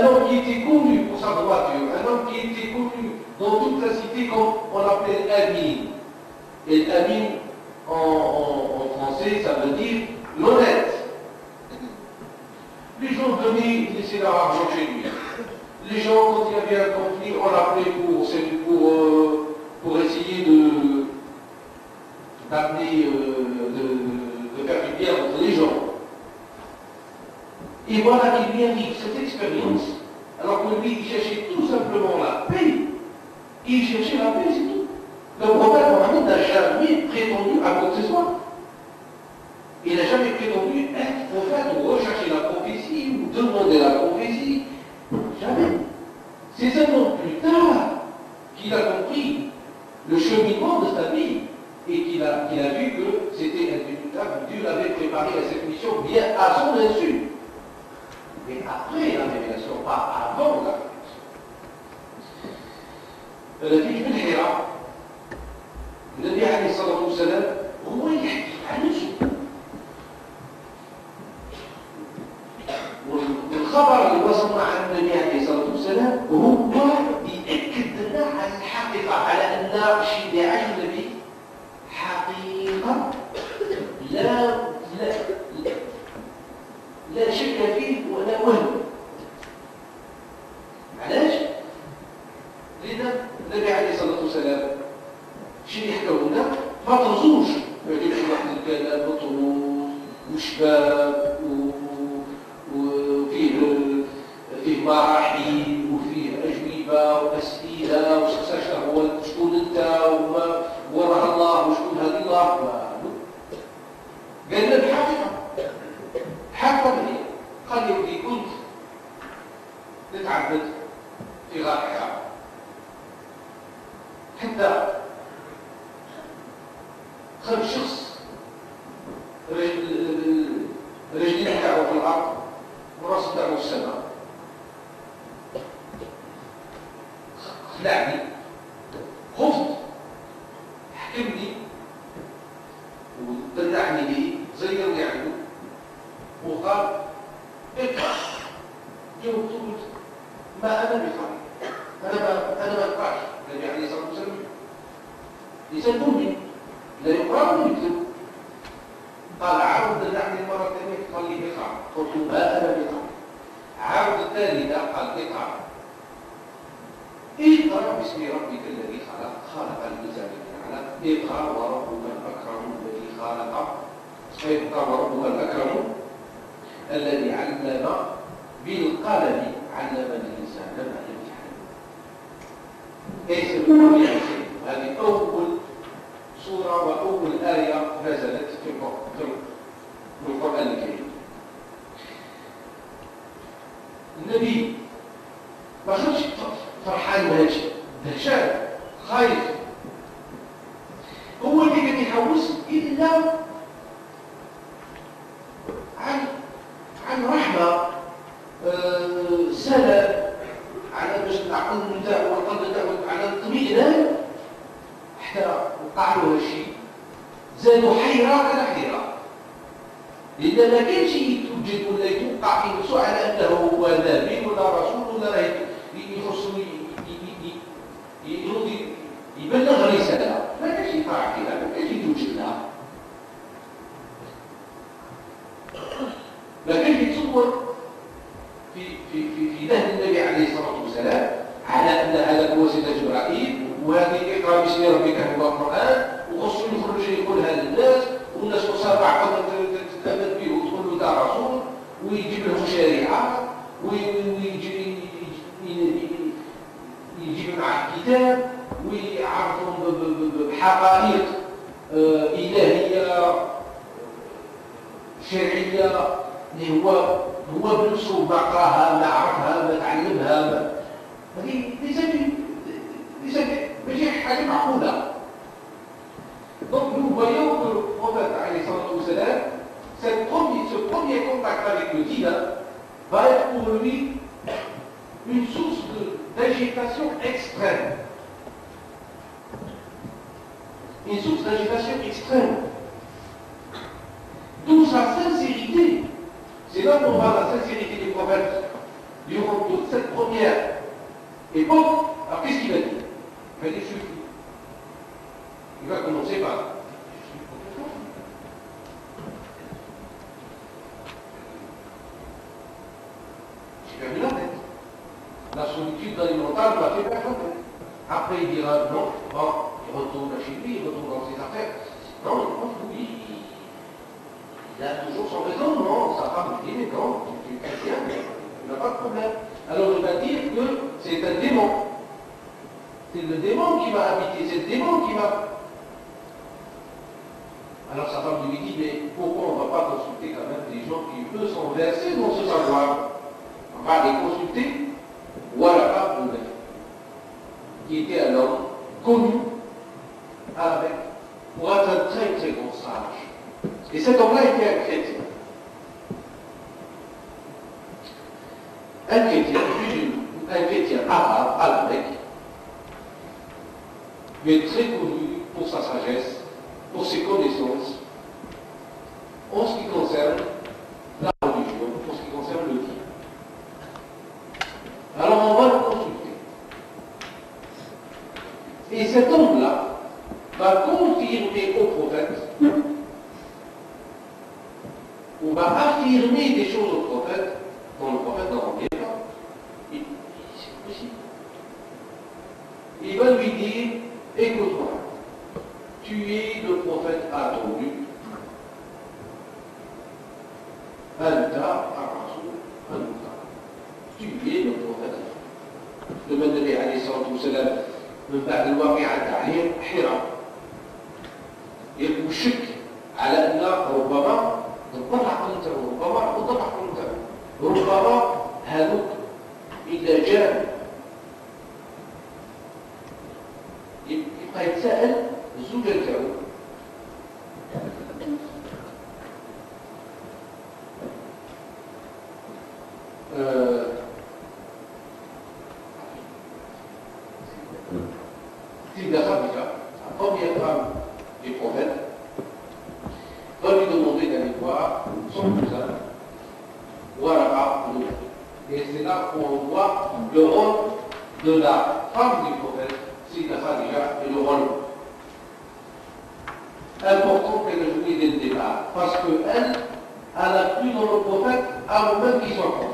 homme qui était connu pour sa droiture, un homme qui était connu dans toute la cité comme on l'appelait Amin. Et Amin, en français, ça veut dire l'honnête. Les gens venaient laisser leur argent chez lui. Les gens, quand il y avait un conflit, on l'appelait pour essayer d'amener, de faire du bien entre les gens. Et voilà qu'il lui arrive cette expérience, alors que lui, il cherchait tout simplement la paix. Il cherchait la paix, c'est tout. Le prophète Mohammed n'a jamais prétendu à quoi que ce soit. Il n'a jamais prétendu être prophète ou rechercher la prophétie ou demander la prophétie. Jamais. C'est seulement plus tard qu'il a compris le cheminement de sa vie et qu'il a vu que c'était indubitable, Dieu l'avait préparé à cette mission bien à son insu. Mais après la révélation, pas avant la révélation. النبي بن حراء النبي عليه الصلاة والسلام هو يحكي عن نفسه. والخبر اللي وصلنا عن النبي عليه الصلاة والسلام هو يأكد لنا على الحقيقة، على أن الشيء اللي عاش النبي حقيقة لا شك فيه ولا وهم. علاش؟ لأن النبي عليه الصلاة والسلام شيء يحكوا لنا ما ترزوش، ما يجيبش واحد الكلام مطروح وشباب فيه مراحل وفيه أجوبة وأسئلة وشكون أنت وين راه الله وشكون هذه الله. قال لنا الحقيقة هي قال لي كنت نتعبد في غار حراء حتى خرج شخص رجلين تاعو في الأرض وراس تاعو في السماء، خلعني خفت، حكمني ودلعني لي زيرني عنده وقال اقرأ. جاوبت قلت ما أنا بقارئ، أنا ما أقرأش. النبي عليه الصلاة والسلام لسان أمي لا يقرأ ولا يكتب. قال عاود دلعني المرة الثانية قال لي اقرأ، قلت ما أنا بقارئ. عاود الثالثة قال اقرأ باسم ربك الذي خلق الإنسان من علق. اقرأ وربك الأكرم الذي خلق. اقرأ وربك الأكرم الذي علم بالقلم علم الإنسان ما لم يعلم. ليس بكل شيء. هذه أول سورة وأول آية نزلت في القرآن الكريم. النبي ما خرجش فرحان ماشي دهشان خايف، هو اللي كان يحوس إلا عن رحمة سلام على باش العقل نتاعو والقلب نتاعو على الاطمئنان قالوا هالشيء زادوا حيرة على حيرة، لأن ما كانش يتوجد ولا يتوقع في نفسه على أنه هو نبي ولا رسول ولا يخص يبلغ رسالة، ما كانش يقع فيها، ما كانش يتوجد لها، ما كانش يتصور في ذهن النبي عليه الصلاة والسلام على أن هذا هو سيدنا جبرائيل وهذه اقرأ باسم ربك هو القرآن وخصو يخرج يقولها للناس والناس تصارع تتأمن به وتقول له ده رسول ويجيب لهم شريعة ويجيب معه كتاب ويعرفهم بحقائق إلهية شرعية اللي هو بنفسه ما قراها ما عرفها ما تعلمها هذه ليست ماشي حاجة معقولة. Donc nous voyons que le prophète ce premier contact avec le divin va être pour lui une source d'agitation extrême. Une source d'agitation extrême. D'où sa sincérité. C'est là qu'on voit la sincérité des prophètes. Durant toute cette première époque, alors qu'est-ce qu'il va dire? Il va dire je suis fou. Il va commencer par j'ai perdu la tête. La solitude alimentale m'a fait perdre la tête. Après il dira non, bon, il retourne chez lui, il retourne dans ses affaires. Non, il pense que oui, il a toujours son raison, non, sa femme lui dit mais non, tu es chrétien, il n'a pas de problème. Alors il va dire que c'est un démon. C'est le démon qui va habiter, c'est le démon qui va. Alors sa femme lui dit, mais pourquoi on ne va pas consulter quand même des gens qui, eux, sont versés dans ce savoir? On va les consulter. Voilà Bouddha, qui était un homme connu à la Mecque pour être un très très grand sage. Et cet homme-là était un chrétien. Un chrétien arabe à la Mecque. Il est très connu pour sa sagesse, pour ses connaissances, en ce qui concerne la religion, en ce qui concerne le dîme. Alors on va le consulter. Et cet homme-là va confirmer au prophète, ou va affirmer des choses au prophète, dont le prophète n'en revient pas. C'est possible. Il va lui dire, écoute-moi, tu es le prophète attendu. Anta ar-Rasul al-Muqtar. Tu es le prophète attendu. لما النبي عليه الصلاة والسلام من بعد الواقعة عليه حيرة يبقى شك على أن ربما تطلع أنت وربما تطلع أنت ربما هذوك إذا جاء يبقى يتساءل الزوجة الكون Tilda Khadija, la première femme du prophète, va lui demander d'aller voir son cousin, Waraqa. Et c'est là où on voit le rôle de la femme du prophète, Tilda Khadija, et le rôle important qu'elle a joué dès le départ, parce qu'elle a cru dans le prophète avant même qu'il soit prophète.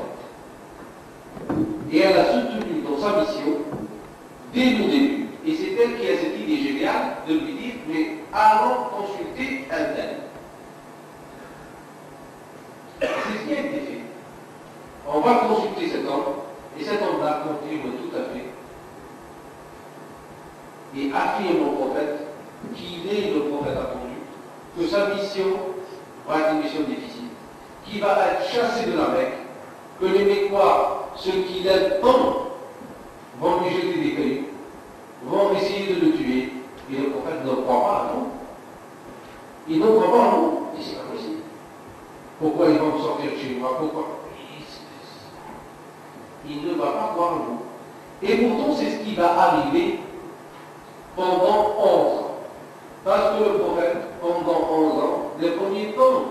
Et elle a soutenu dans sa mission dès le début. Et c'est elle qui a cette idée géniale de lui dire, mais allons consulter un tel. C'est ce qui a été fait. On va consulter cet homme, et cet homme-là confirme tout à fait et affirme au prophète qu'il est le prophète attendu, que sa mission va être une mission difficile, qu'il va être chassé de la Mecque, que les Mécois, ceux qui l'aiment vont lui jeter des cailloux, vont essayer de le tuer. Et le prophète ne croit pas, non? Il ne croit pas, non? Et c'est pas possible. Pourquoi ils vont me sortir de chez moi? Pourquoi? Il ne va pas croire en vous. Et pourtant, c'est ce qui va arriver pendant 11 ans. Parce que le prophète, pendant 11 ans, les premiers temps,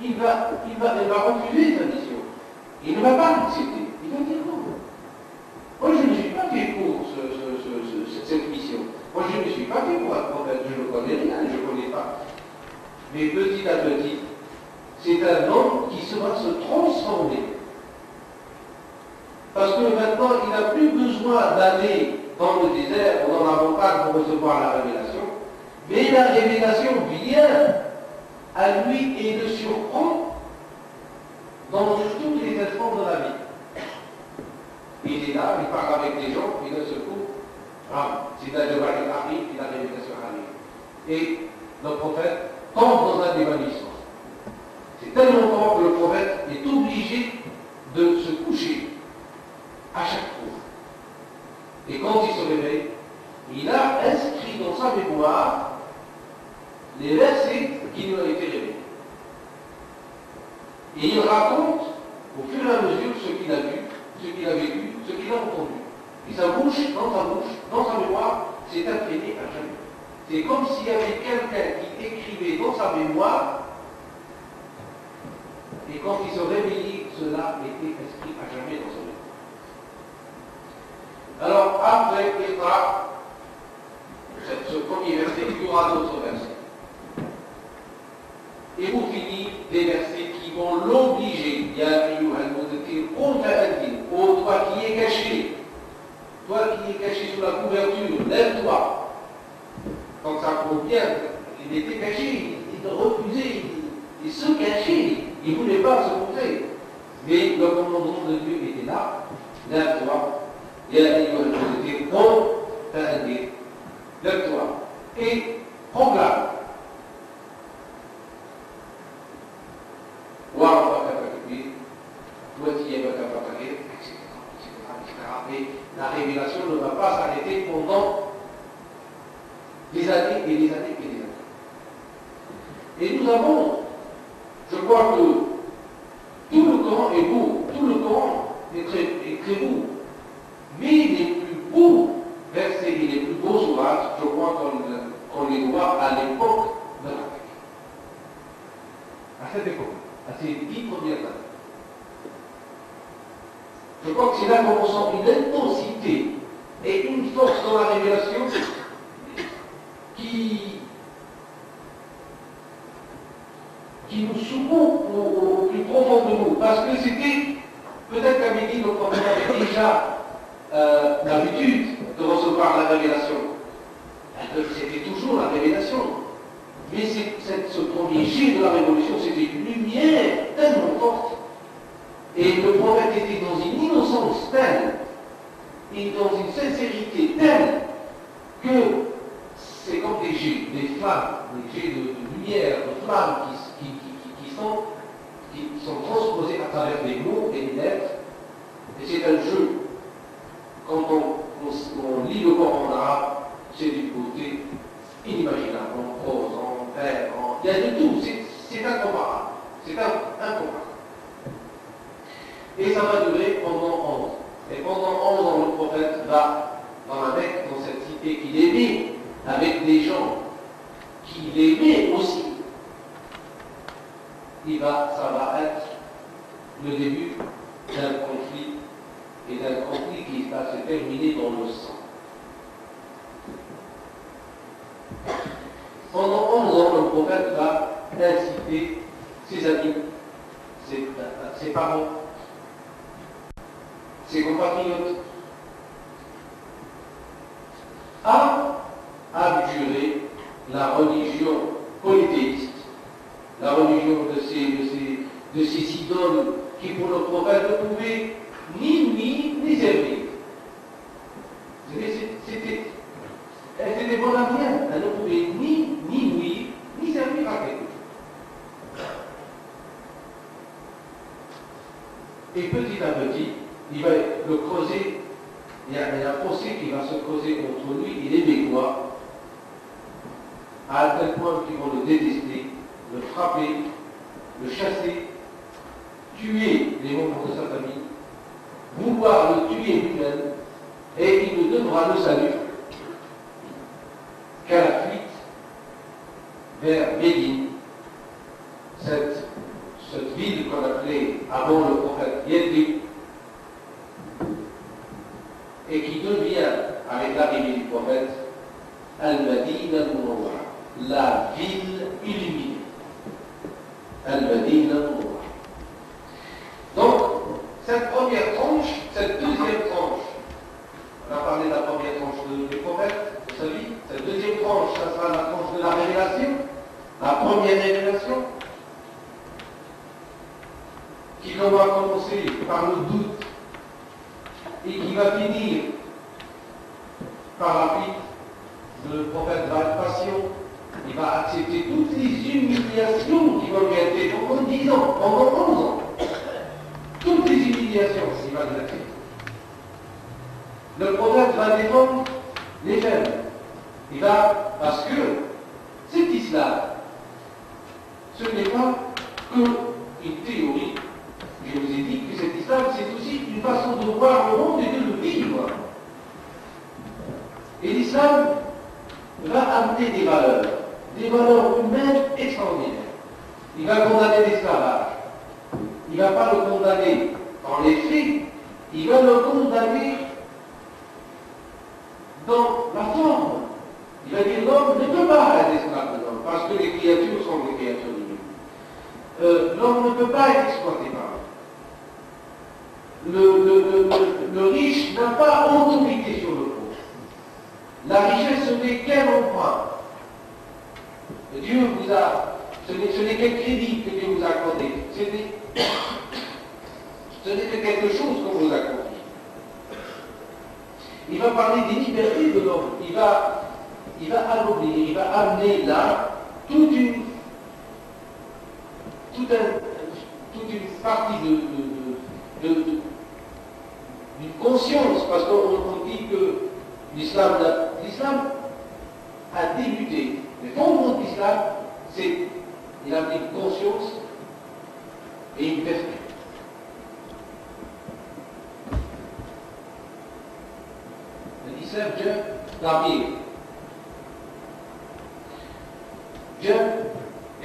il va refuser sa mission. Il ne va pas l'accepter. Il va dire non. Moi, je ne suis pas fait pour cette mission. Moi, je ne suis pas fait pour être prophète. Je ne connais rien, je ne connais pas. Mais petit à petit, c'est un homme qui va se transformer. Parce que maintenant, il n'a plus besoin d'aller dans le désert ou dans la montagne pour recevoir la révélation. Mais la révélation vient à lui et le surprend dans tous les instants de la vie. Il est là, il parle avec des gens, et d'un seul coup, c'est un débat qui arrive, et la révélation arrive. Et le prophète tombe dans un évanouissement. C'est tellement fort que le prophète est obligé de se coucher à chaque fois. Et quand il se réveille, il a inscrit dans sa mémoire les versets qui lui ont été révélés. Et il raconte au fur et à mesure ce qu'il a vu, ce qu'il a vécu, ce qu'il a entendu. Et sa bouche, dans sa mémoire, s'est imprimé à jamais. C'est comme s'il y avait quelqu'un qui écrivait dans sa mémoire, et quand il se réveillait, cela était inscrit à jamais dans sa mémoire. Alors, après Iqra, ce premier verset, il y aura d'autres versets. Et vous finissez des versets qui vont l'obliger. Ya ayyuhal mudaththir, qum fa'anzir. Oh, toi qui es caché, sous la couverture, lève-toi. Quand ça convient, il était caché, il refusait, il se cachait, il ne voulait pas se montrer. Mais le commandement de Dieu était là, lève-toi. Ya ayyuhal mudaththir, qum fa'anzir. Lève-toi et proclame. Et la révélation ne va pas s'arrêter pendant des années et des années et des années. Et nous avons, je crois que tout le Coran est beau, tout le Coran est très beau, mais les plus beaux versets et les plus beaux ouvrages, je crois qu'on les voit à l'époque de la Mecque. À cette époque, à ces 10 premières années. Je crois que c'est là qu'on ressent une intensité et une force dans la révélation qui nous secoue au plus profond de nous. Parce que c'était, peut-être qu'à midi, le prophète avait déjà l'habitude de recevoir la révélation. C'était toujours la révélation. Mais ce premier jet de la révolution, c'était une lumière tellement forte. Et le prophète était dans une innocence telle et dans une sincérité telle que c'est comme des jets, des flammes, des jets de lumière, de flammes qui sont transposés à travers les mots et les lettres. Et c'est un jeu. Quand on lit le Coran en arabe, c'est d'une beauté inimaginable, en prose, en vers, il y a de tout, c'est incomparable. C'est incomparable. Et ça va durer pendant 11 ans. Et pendant 11 ans, le prophète va dans la Mecque, dans cette cité qu'il aimait, avec des gens qu'il aimait aussi. Ça va être le début d'un conflit, et d'un conflit qui va se terminer dans le sang. Pendant 11 ans, le prophète va inciter ses amis, ses parents, ses compatriotes à abjurer la religion polythéiste, la religion de ces idoles qui pour le prophète ne pouvaient ni servir. C'était bon à rien, elle ne pouvait ni nuire, ni servir à quelque chose. Et petit à petit, il va le creuser, il y a un fossé qui va se creuser entre lui et les Bécois, à tel point qu'ils vont le détester, le frapper, le chasser, tuer les membres de sa famille, vouloir le tuer lui-même, et il ne donnera le salut qu'à la fuite vers Médine, cette ville qu'on appelait avant le prophète Yédi, et qui devient, avec l'arrivée du prophète, Al-Madina al-Munawwara, la ville illuminée. Al-Madina al-Munawwara. Donc, cette première tranche, cette deuxième tranche, on a parlé de la première tranche du prophète, de sa vie, cette deuxième tranche, ça sera la tranche de la révélation, la première révélation, qui va commencer par le doute et qui va finir par la fuite. Le prophète va être patient, il va accepter toutes les humiliations qui vont lui être faites pendant 10 ans, pendant 11 ans. Toutes les humiliations, il va les accepter. Le prophète va défendre les faibles. Il va, parce que cet islam, ce n'est pas qu'une théorie. Je vous ai dit que cet islam, c'est aussi une façon de voir le monde et de le vivre. Et l'islam va amener des valeurs humaines extraordinaires. Il va condamner l'esclavage. Il ne va pas le condamner dans les faits, il va le condamner dans la forme. Il va dire l'homme ne peut pas être esclave de l'homme, parce que les créatures sont des créatures divines. L'homme ne peut pas être exploité par l'homme. Le riche n'a pas autorité sur le pauvre. La richesse, ce n'est qu'un emprunt. Dieu vous a, ce n'est qu'un crédit que Dieu vous a accordé. Ce n'est que quelque chose qu'on vous a confié. Il va parler des libertés de l'homme. Il va alourdir, il va amener là toute une partie d'une conscience, parce qu'on dit que l'islam a débuté. Le fondement de l'islam, c'est il a une conscience et une vertu. L'islam vient d'Amir. جاء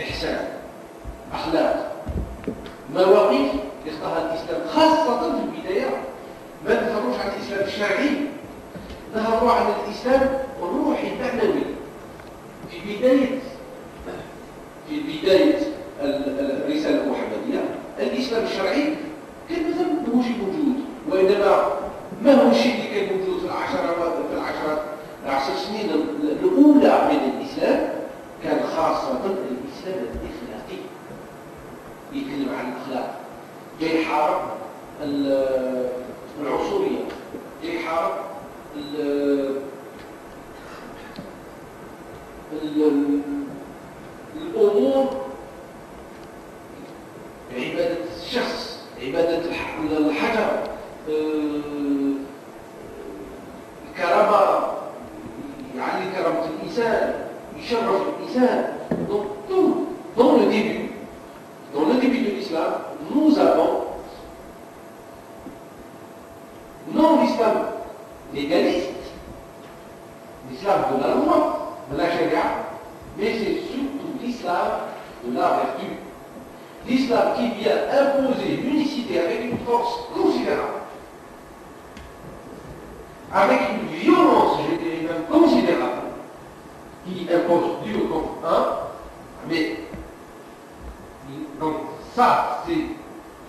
إحسان أخلاق مواقف يختارها الإسلام خاصة في البداية ما نهضروش على الإسلام الشرعي نهضروا على الإسلام الروحي المعنوي في بداية الرسالة المحمدية الإسلام الشرعي كان مثلا ماهوش موجود وإنما ما هو الشيء اللي كان موجود في العشر سنين الأولى من الإسلام كان خاصة الإسلام الإخلاقي يتكلم عن الأخلاق جاي يحارب العنصرية جاي يحارب الأمور عبادة الشخص عبادة الحجر الكرامة يعلي كرامة الإنسان يشرف الإنسان. Donc tout, dans le début de l'islam, nous avons non l'islam légaliste, l'islam de la loi, de la charia, mais c'est surtout l'islam de la vertu. L'islam qui vient imposer l'unicité avec une force considérable, avec une violence, je dirais même considérable, qui impose Dieu comme un, mais donc ça c'est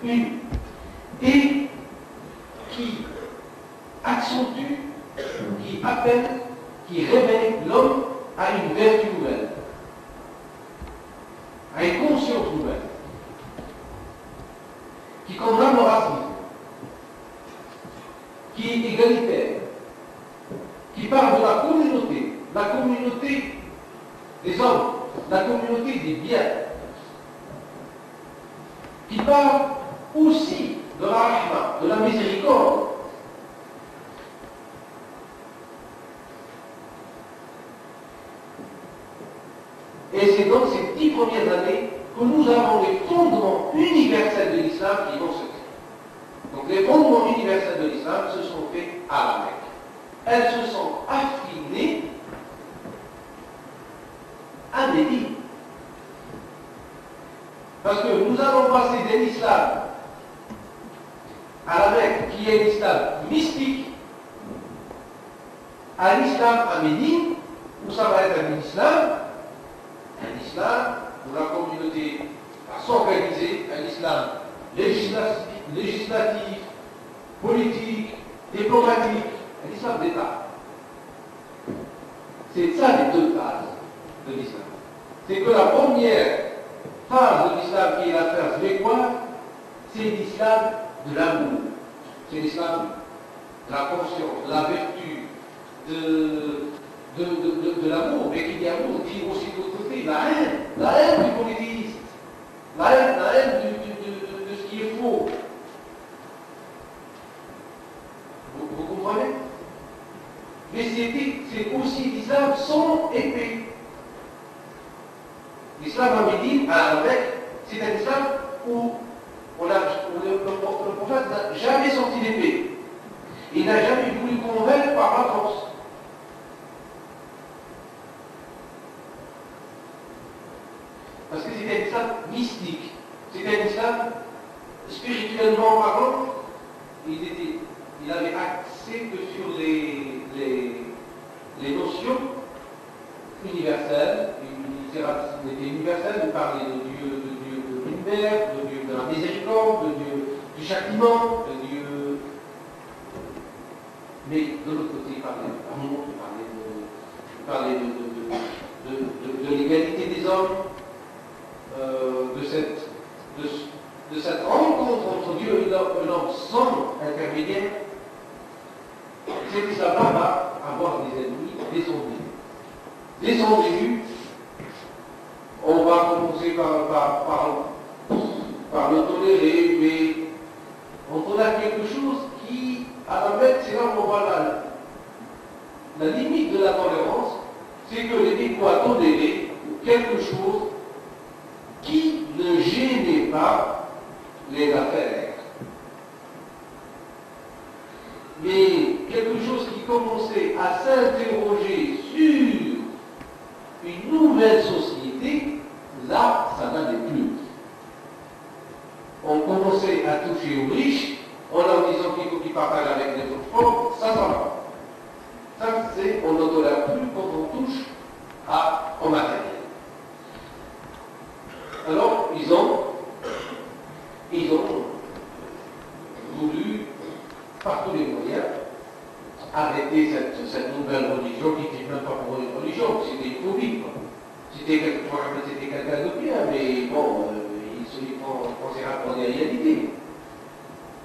une, et qui accentue, qui appelle, qui réveille l'homme à une vertu nouvelle, à une conscience nouvelle, qui condamne le racisme, qui est égalitaire, qui parle de la communauté des hommes, la communauté des biens, qui parle aussi de la rahma, de la miséricorde. Et c'est dans ces 10 premières années que nous avons les fondements universels de l'islam qui vont se créer. Donc les fondements universels de l'islam se sont faits à la Mecque. Elles se sont affinées à Médine. Parce que nous allons passer d'un islam à la Mecque, qui est un islam mystique, à l'islam à Médine, où ça va être un islam où la communauté va s'organiser, un islam législatif, politique, diplomatique, un islam d'État. C'est ça les deux phases de l'islam. C'est que la première phase de l'islam, qui est la phase grécoise, c'est l'islam de l'amour. C'est l'islam de la conscience, de la vertu, de l'amour, mais qu'il y a aussi de l'autre côté la haine du polythéiste, la haine de ce qui est faux. Vous comprenez? Mais c'est aussi l'islam sans épée. L'islam à Médine, à la Mecque, c'est un islam où le prophète n'a jamais sorti d'épée. Il n'a jamais voulu convaincre par la force. Parce que c'était un islam mystique. C'était un islam, spirituellement parlant, il avait axé que sur les notions universelles. Il était universel, il parlait de Dieu de l'univers, de Dieu de la miséricorde, de Dieu du châtiment, de Dieu. Mais de l'autre côté, il parlait d'amour, il parlait de l'égalité des hommes, de cette rencontre entre Dieu et l'homme sans intermédiaire. Cet islam-là va avoir des ennemis descendus. On va commencer par le tolérer, mais on tolère quelque chose qui, à la Mecque, c'est là où on voit la limite de la tolérance, c'est que les Grécois toléraient quelque chose qui ne gênait pas les affaires. Mais quelque chose qui commençait à s'interroger sur une nouvelle société, là, ça n'allait plus. On commençait à toucher aux riches en leur disant qu'il faut qu'ils partagent avec les autres pauvres, ça va. Ça, c'est, on ne tolère plus quand on touche au matériel. Alors, ils ont voulu, par tous les moyens, arrêter cette nouvelle religion qui n'était même pas pour une religion, c'était une phobie. C'était quelqu'un de bien, mais bon, il pensait rapporter la réalité.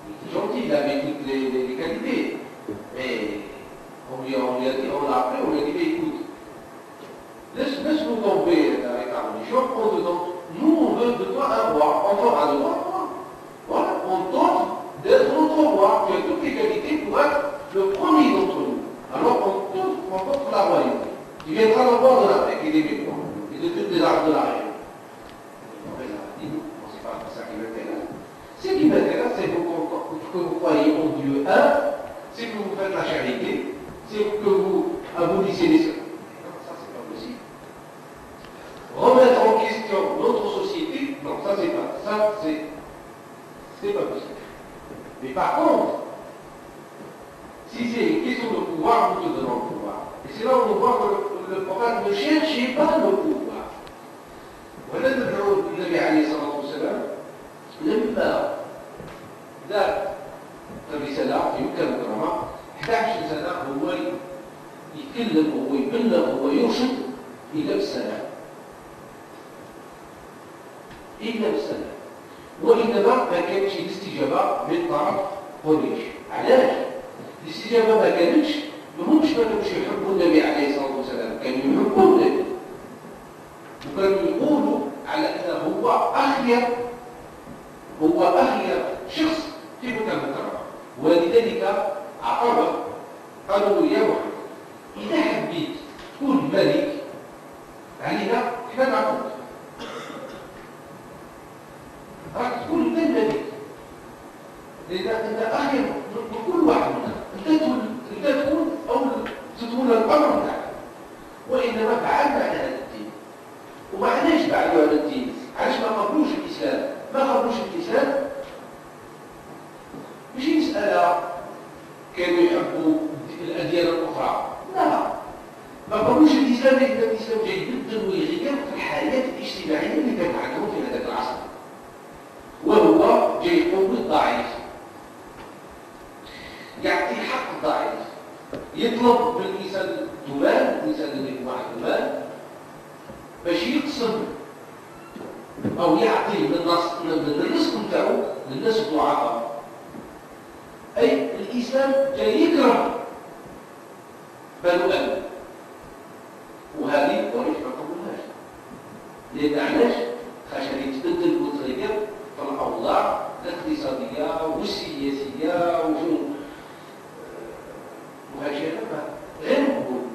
Il était gentil, il avait toutes les qualités. Mais on l'a appelé, on lui a dit, mais écoute, laisse-nous tomber avec la religion, nous on veut de toi un roi, on fera de toi un roi. Voilà, on tente d'être notre roi, qui a toutes les qualités pour être le premier d'entre nous. Alors on tente la royauté. Il viendra le roi de la Mecque et des Mécois, et de toutes les arts de la région. C'est pas ça qui m'intéresse. Ce qui m'intéresse, c'est que vous croyez en Dieu un, c'est que vous faites la charité, c'est que vous abolissez les secrets. Non, ça c'est pas possible. Remettre en question notre société, non, ça c'est pas possible. Mais par contre, si c'est une question de pouvoir, nous te donnons le pouvoir. Et c'est là où on voit que le prophète ne cherchait pas le pouvoir. ولن ندعو النبي عليه الصلاه والسلام لما ذاك الرساله في مكه المكرمه 11 سنه هو يتكلم وهو يبلغ وهو يرشد الا بالسلام. وانما ما كانتش الاستجابه من طرف قريش. علاش؟ الاستجابه ما كانتش ما كانوش يحبوا النبي عليه الصلاه والسلام، كانوا يحبوا النبي وكانوا يقولوا على انه هو اخير شخص في مكه المكرمه، ولذلك عقبه قالوا يا محمد اذا حبيت تكون ملك علينا احنا نعبدك، راك تكون انت الملك لان انت اخير من كل واحد منا، انت تكون او تكون الامر بتاعك، وانما بعدنا عن هذا الدين. وما علاش بعدوا عن الدين؟ علاش ما قبلوش الإسلام ما قبلوش الإسلام ماشي مسألة كانوا يحبوا الأديان الأخرى، لا، ما قبلوش الإسلام لأن الإسلام جاي يبدل ويغير في الحياة الاجتماعية اللي كانت عندهم في هذاك العصر، وهو جاي يقوم بالضعيف، يعطي حق الضعيف، يطلب من الإنسان الدمان، الإنسان اللي هو واحد الدمان باش يقسم أو يعطي من الرزق نتاعو للناس الضعفاء. أي الإسلام جاي يكرم بنو آدم، وهذه طريقة ما قبلناش، لأن علاش؟ خاطر يتبدل وتغير في الأوضاع الاقتصادية والسياسية وهالشيء غير مقبول.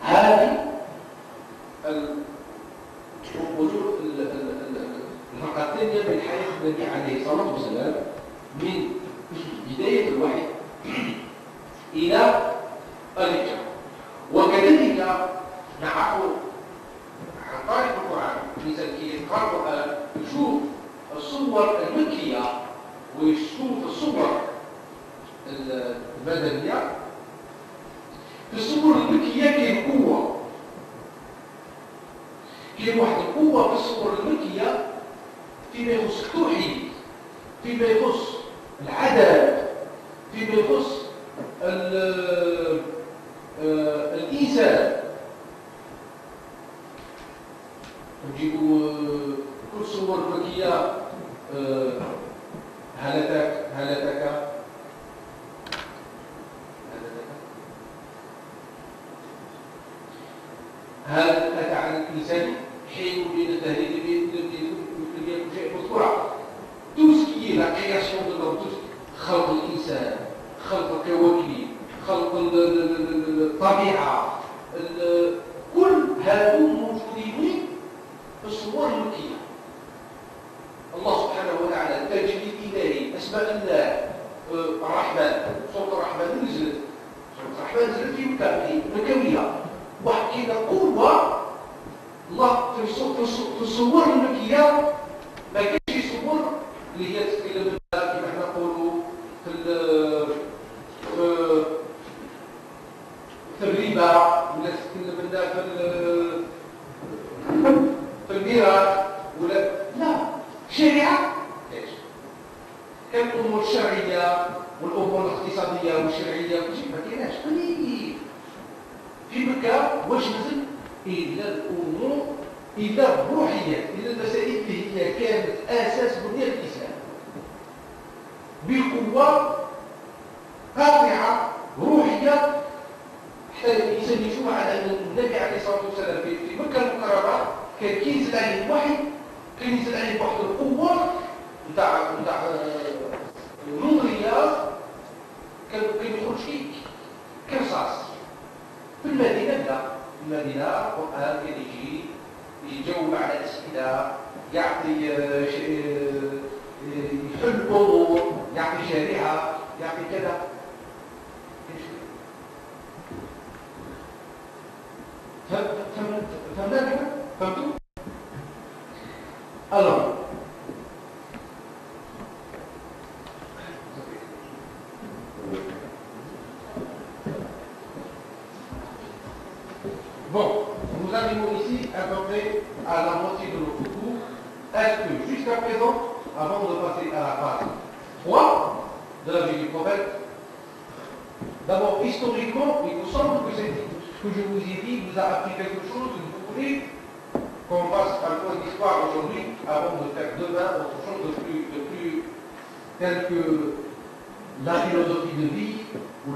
هذه وجود الفقرة الثانية من حياة النبي عليه الصلاة والسلام من بداية الوحي إلى الهجرة، وكذلك نعرف عن طريق القرآن الإنسان كي يقرأ القرآن يشوف الصور المكية ويشوف الصور المدنية. في الصور المكية كاين قوة، كاين واحد القوة في الصور المكية فيما يخص التوحيد، فيما يخص العدل، فيما يخص الإنسان. نجيبوا كل صور مكية هلتك هل أتى على الإنسان حين من التهديد بكل شيء مذكورة. tout ce qui est la création de l'homme, خلق الإنسان، خلق الكواكب، خلق الطبيعة، كل هذا موجودين في الصور المكية. الله سبحانه وتعالى التجلي الإلهي، أسماء الله، الرحمن، سورة الرحمن نزلت، سورة الرحمن نزلت في مكوية، وحكينا قوة الله في الصور المكية. ما كاينش صور اللي هي تتكلم كما حنا نقولوا في الربا، ولا تتكلم لنا في الميراث، ولا لا شريعة. كان الأمور الشرعية والأمور الاقتصادية والشرعية ما كايناش. في مكة واش نزل إلا الأمور، إلا الروحيات، إلا المسائل اللي هي كانت أساس بنية الإسلام بقوة قاطعة روحية، حتى الإنسان يشوف على أن النبي عليه الصلاة والسلام في مكة المكرمة كان كينزل عليه الوحي، كان ينزل عليه واحد القوة نتاع نورية، كان يخرج كرصاص. في المدينة لا، في المدينة القرآن كان يجي يجاوب على أسئلة، يعطي يحل أمور، يعطي شريعة، يعطي كذا. فهمتوا؟ Alors, bon, nous arrivons ici à peu près à la moitié de notre cours. Est-ce que jusqu'à présent, avant de passer à la phase 3 de la vie du prophète, d'abord historiquement, il me semble que ce que je vous ai dit vous a appris quelque chose que vous voulez qu'on fasse un point d'histoire aujourd'hui avant de faire demain autre chose de plus tel que la philosophie de vie ou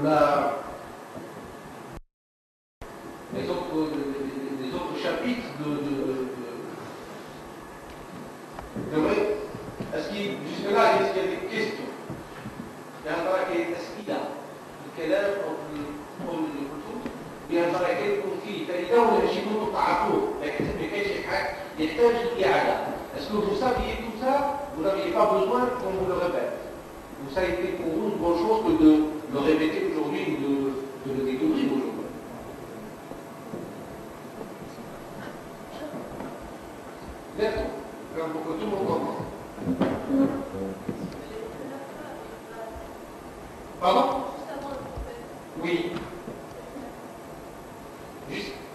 les autres chapitres est-ce qu'il jusque-là, est-ce qu'il y a des questions? Il y a un qui est أسئلة الكلام أو الكتب بهذا كان يكون فيه فإذا ولا شيء من تعرفوه ما كاينش حاجة يحتاج الإعادة. Est-ce que vous saviez tout ça? Vous n'aviez pas besoin qu'on vous le répète. Ça a été pour vous une bonne chose que de le répéter aujourd'hui ou de le découvrir aujourd'hui.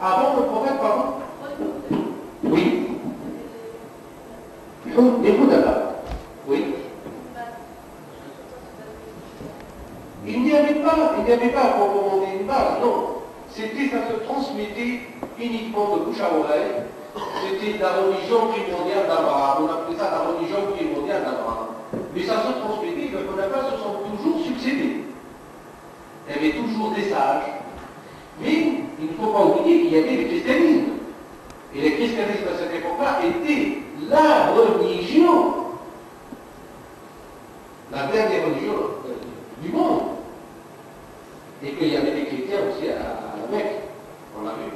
Avant le prophète, pardon? Oui. Écoute là. Oui. Il n'y avait pas à proprement dit une base, non. Ça se transmettait uniquement de bouche à oreille. C'était la religion primordiale d'Abraham. On appelait ça la religion primordiale d'Abraham. Mais ça se transmettait, les Conacas se sont toujours succédés. Il y avait toujours des sages. Mais il ne faut pas oublier qu'il y avait le christianisme. Et le christianisme à cette époque-là était la religion, la dernière religion du monde. Et qu'il y avait des chrétiens aussi à la Mecque. On l'a vu.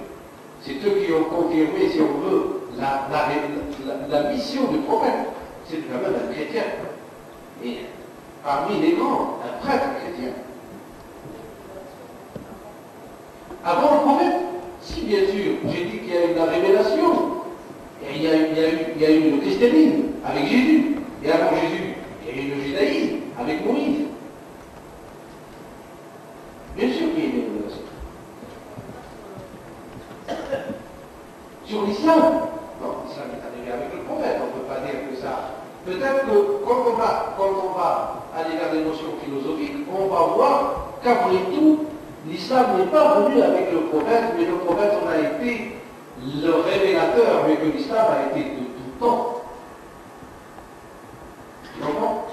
C'est eux qui ont confirmé, si on veut, la mission du prophète. C'est quand même un chrétien. Et parmi les grands, un prêtre chrétien. Avant le prophète, si bien sûr, j'ai dit qu'il y a eu la révélation, et il y a eu le christianisme avec Jésus, et avant Jésus, il y a eu le judaïsme avec Moïse. Bien sûr qu'il y a eu une révélation. Sur l'islam, non, l'islam est arrivé avec le prophète, on ne peut pas dire que ça. Peut-être que quand on va aller vers des notions philosophiques, on va voir qu'après tout, l'islam n'est pas venu avec le prophète, mais le prophète en a été le révélateur, mais que l'islam a été de tout temps. Tu comprends?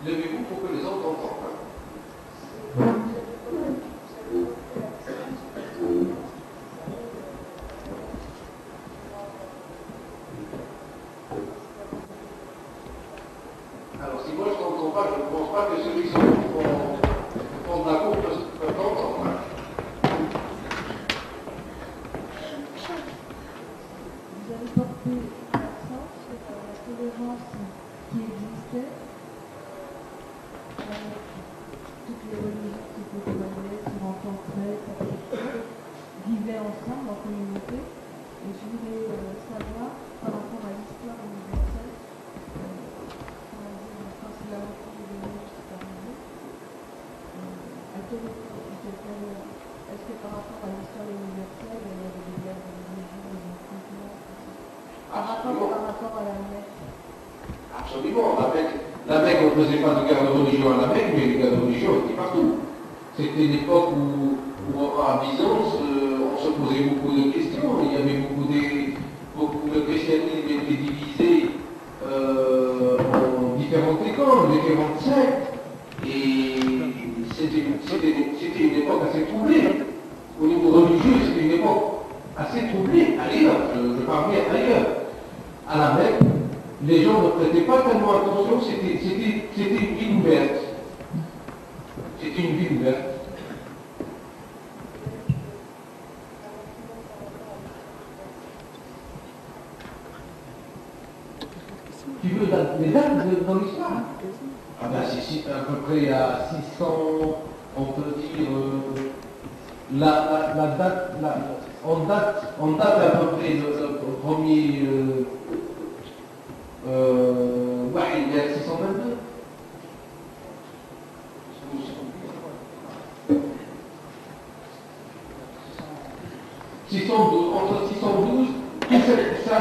Levez-vous pour que les autres entendent. Alors, si moi je t'entends pas, je ne pense pas que ceux qui sont au fond de la cour peuvent t'entendre. Vous avez porté l'accent sur la tolérance qui existait avec toutes les religions qui se côtoyaient, se rencontraient, vivaient ensemble en communauté. Et je voulais savoir, par rapport à l'histoire universelle, quand c'est la rencontre de l'homme qui est arrivée, à quelle époque, est-ce que par rapport à l'histoire universelle, il y avait des guerres de religion, des conflits, par rapport à la Mecque? Absolument. La Mecque, on ne faisait pas de guerre de religion à la Mecque, mais les guerres de religion étaient partout. C'était l'époque où à Byzance, on se posait beaucoup de questions. Il y avait le christianisme était divisé en différentes écoles, différentes sectes. Et c'était une époque assez troublée. Au niveau religieux, c'était une époque assez troublée. Ailleurs, je parle bien ailleurs. À la Mecque, les gens ne prêtaient pas tellement attention, c'était une ville ouverte. C'était une ville ouverte. Tu veux les dates dans l'histoire? Ah ben c'est à peu près à 600, on peut dire, la date, on date à peu près le premier, il y a 622. Entre 612, ça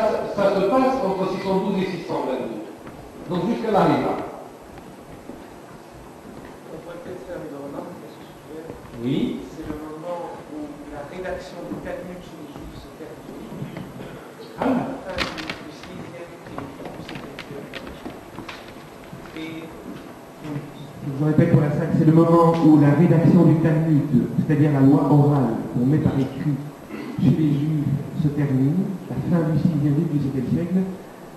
se passe entre 612 et 622. Donc jusqu'à l'arrivée. On pourrait peut-être faire une remarque à ce sujet. Oui. C'est le moment où la rédaction du Talmud chez les Juifs se termine. Ah À la fin du 6e et du 7e siècle. Et Je vous répète pour la salle, c'est le moment où la rédaction du Talmud, c'est-à-dire la loi orale qu'on met par écrit chez les Juifs, se termine, la fin du 6e et du 7e siècle.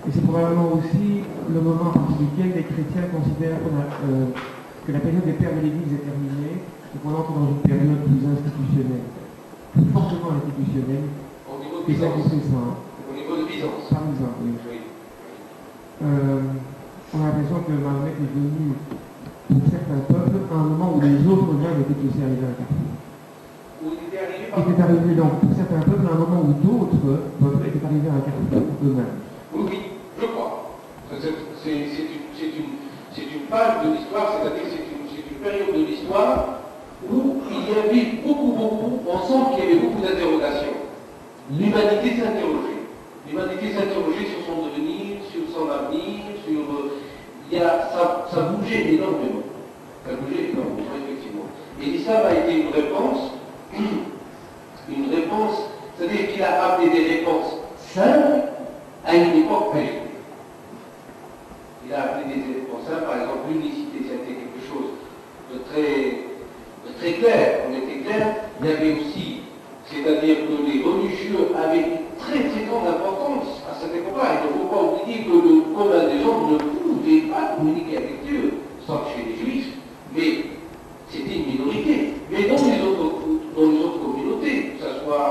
Et c'est probablement aussi le moment par lequel les chrétiens considèrent que la période des pères de l'Église est terminée et qu'on entre dans une période plus institutionnelle, plus fortement institutionnelle, Au et ça qui fait ça. Au niveau de Byzance. Par exemple, oui. On a l'impression que Mahomet est venu pour certains peuples à un moment où les autres liens étaient aussi arrivés à un carrefour. Il était arrivé donc pour certains peuples à un moment où d'autres peuples étaient arrivés à un carrefour eux-mêmes. Oui, je crois. C'est une page de l'histoire, c'est-à-dire c'est une période de l'histoire où il y a observé beaucoup, on sent qu'il y avait beaucoup d'interrogations. L'humanité s'interrogeait. L'humanité s'interrogeait sur son devenir, sur son avenir, ça bougeait énormément. Ça bougeait énormément, effectivement. Et l'islam a été une réponse, c'est-à-dire qu'il a amené des réponses simples à une époque perdue. Il a amené des réponses simples, par exemple l'unicité, ça a été quelque chose de très clair. On était clair. Il y avait aussi, c'est-à-dire que les religieux avaient une très grande importance à cette époque-là. Il ne faut pas oublier que le commun des hommes ne pouvait pas communiquer avec Dieu, sauf chez les Juifs, mais c'était une minorité. Mais dans les autres communautés, que ce soit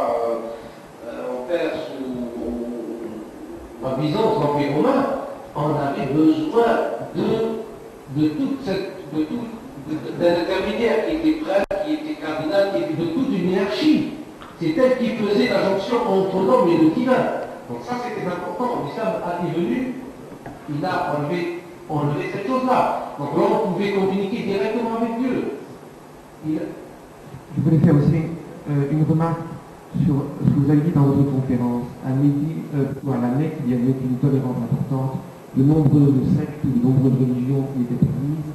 en Perse ou en Byzance, en Empire romain, on avait besoin d'un intermédiaire qui était prêtre, qui était cardinal, qui était de toute une hiérarchie. C'est elle qui faisait la jonction entre l'homme et le divin. Donc ça c'était important. L'islam est venu, il a enlevé cette chose-là. Donc là on pouvait communiquer directement avec Dieu. Je voulais faire aussi une remarque sur ce que vous avez dit dans votre conférence. À la Mecque, il y avait une tolérance importante, de nombreuses sectes, de nombreuses religions qui étaient permises.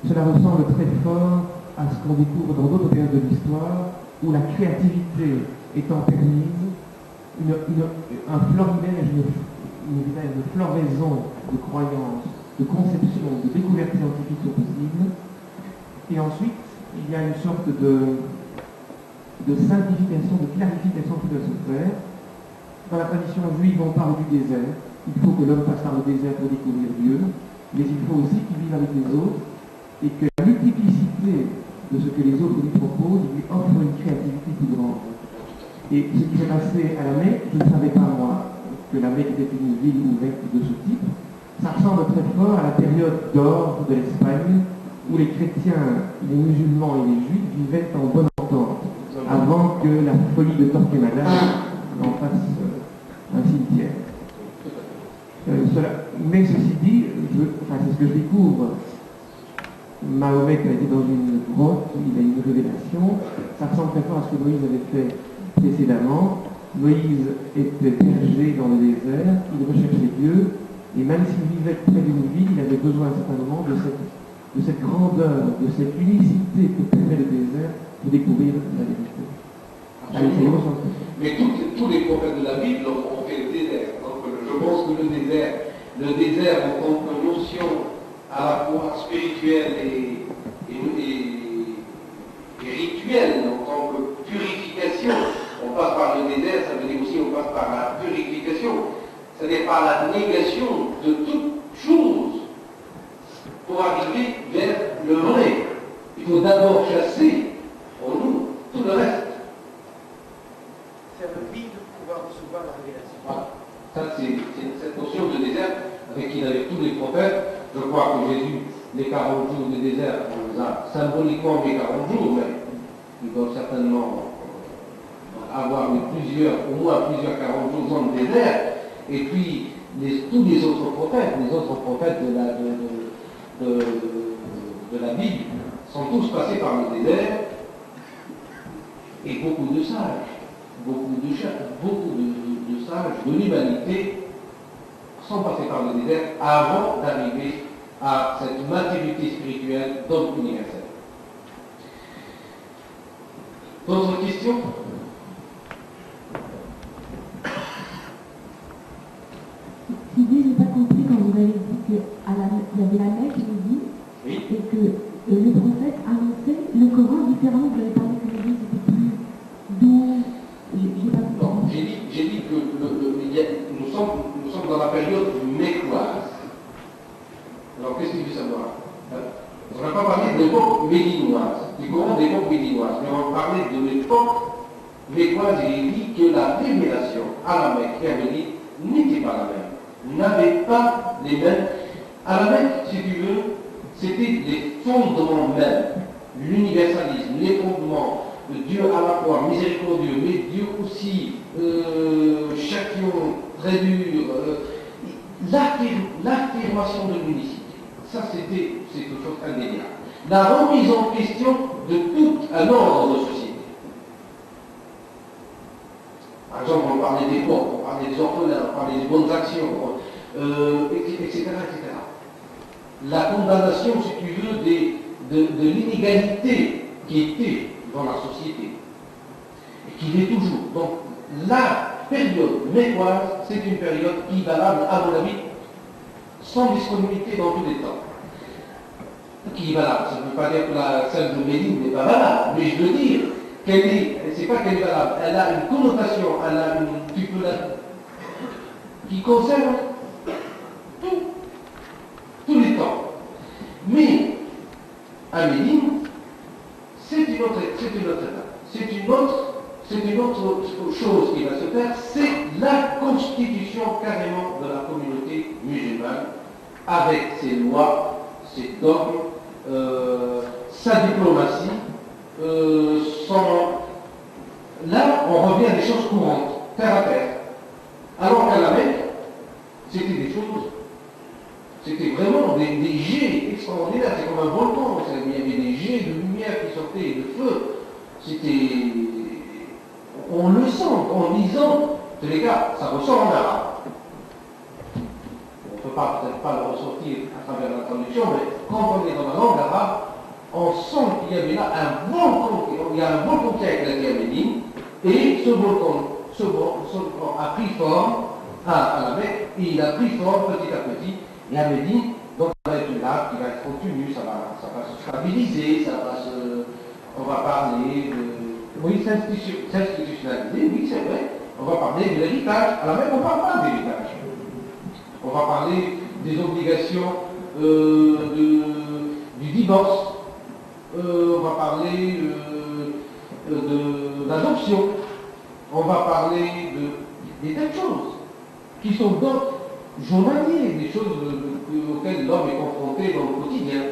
Cela ressemble très fort à ce qu'on découvre dans d'autres périodes de l'histoire, où la créativité étant permise, un florilège, une floraison de croyances, de conceptions, de découvertes scientifiques sont possibles. Et ensuite, il y a une sorte de simplification, de clarification qui doit se faire. Dans la tradition juive, on parle du désert. Il faut que l'homme passe par le désert pour découvrir Dieu, mais il faut aussi qu'il vive avec les autres, et que la multiplicité de ce que les autres lui proposent lui offre une créativité plus grande. Et ce qui s'est passé à la Mecque, je ne savais pas moi que la Mecque était une ville ouverte de ce type. Ça ressemble très fort à la période d'or de l'Espagne, où les chrétiens, les musulmans et les juifs vivaient en bonne entente, avant que la folie de Torquemada en fasse un cimetière. Mais ceci dit, c'est ce que je découvre. Mahomet a été dans une grotte, il a eu une révélation. Ça ressemble très fort à ce que Moïse avait fait précédemment. Moïse était berger dans le désert, il recherchait Dieu, et même s'il vivait près d'une ville, il avait besoin à un certain moment de cette grandeur, de cette unicité que permet le désert pour découvrir la vérité. Mais tous les prophètes de la Bible ont fait le désert. Donc je pense que le désert en tant que notion à la fois spirituelle et rituelle, en tant que purification. On passe par le désert, ça veut dire aussi on passe par la purification, c'est-à-dire par la négation de toute chose pour arriver vers le vrai. Il faut d'abord chasser en nous tout le reste. C'est un vide pour pouvoir recevoir la révélation. Voilà. Ça, c'est cette notion de désert avec qui il avait tous les prophètes. Je crois que Jésus, les 40 jours de désert, on les a symboliquement mis 40 jours, mais ils doivent certainement avoir au moins plusieurs 40 jours dans le désert. Et puis, tous les autres prophètes de la Bible sont tous passés par le désert, et beaucoup de sages, de l'humanité sont passés par le désert avant d'arriver à cette maturité spirituelle d'homme universel. D'autres questions? Sylvie, je n'ai pas compris quand vous avez dit qu'il y avait la Mecque, Oui. et que le prophète annonçait le Coran différemment. Vous avez parlé que l'Église était plus doux. J'ai pas compris. Non, j'ai dit que nous sommes dans la période mécoise. Alors qu'est-ce qu'il veut savoir? On n'a pas parlé de l'époque médinoise, du Coran d'époque médinoise, mais on va parler de l'époque mécoise, et il dit que la révélation à la Mecque et à Médine n'était pas la même, n'avait pas les mêmes. À la Mecque, si tu veux, c'était les fondements même, l'universalisme, les fondements, Dieu à la fois miséricordieux, mais Dieu aussi châtillon, très dur, l'affirmation de l'unicité. Ça, c'était quelque chose d'indéniable. La remise en question de toute un ordre de société. Par exemple, on parlait des pauvres, on parlait des orphelins, on parlait des bonnes actions, etc., etc. La condamnation, si tu veux, de l'inégalité qui était dans la société, et qui l'est toujours. Donc, la période mécoise, c'est une période qui est valable, à mon avis, sans disponibilité dans tous les temps. Qui est valable. Ça ne veut pas dire que celle de Méline n'est pas valable, mais je veux dire qu'elle est, c'est pas qu'elle est valable, elle a une connotation, elle a une, qui concerne tous les temps. Mais, à Méline, c'est une autre étape. C'est une autre chose qui va se faire, c'est la constitution carrément de la communauté musulmane, avec ses lois, ses dogmes, sa diplomatie, Là, on revient à des choses courantes, terre à terre. Alors qu'à la Mecque, c'était des choses, c'était vraiment des jets extraordinaires, c'est comme un volcan, il y avait des jets de lumière qui sortaient, de feu. C'était... On le sent, en lisant, en tous les cas, ça ressort en arabe. On ne peut peut-être pas le ressortir à travers la traduction, mais quand on est dans la langue arabe, on sent qu'il y avait là un volcan, il y a un volcan qui a éclaté à Médine, et ce volcan a pris forme à la Mecque, et il a pris forme petit à petit, et à Médine, donc ça va être une lave qui va être contenue, ça va se stabiliser, on va parler de... Oui, s'institutionnaliser, oui, c'est vrai. On va parler de l'héritage. À la Mecque, on ne parle pas d'héritage. On va parler des obligations du divorce. On va parler de l'adoption. On va parler des tas de choses qui sont donc journaliers, des choses auxquelles l'homme est confronté dans le quotidien.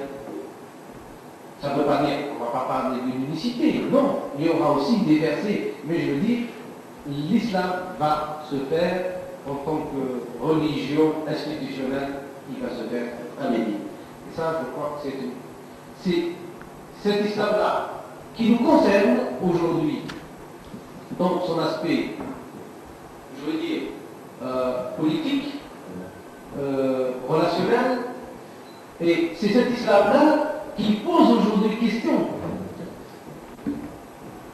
Ça ne veut pas dire qu'on ne va pas parler de l'unicité, non. Il y aura aussi des versets, mais je veux dire, l'islam va se faire en tant que religion institutionnelle qui va se faire à Médine. Et ça, je crois que c'est cet islam-là qui nous concerne aujourd'hui, dans son aspect, je veux dire, politique, relationnel, et c'est cet islam-là qui pose aujourd'hui question.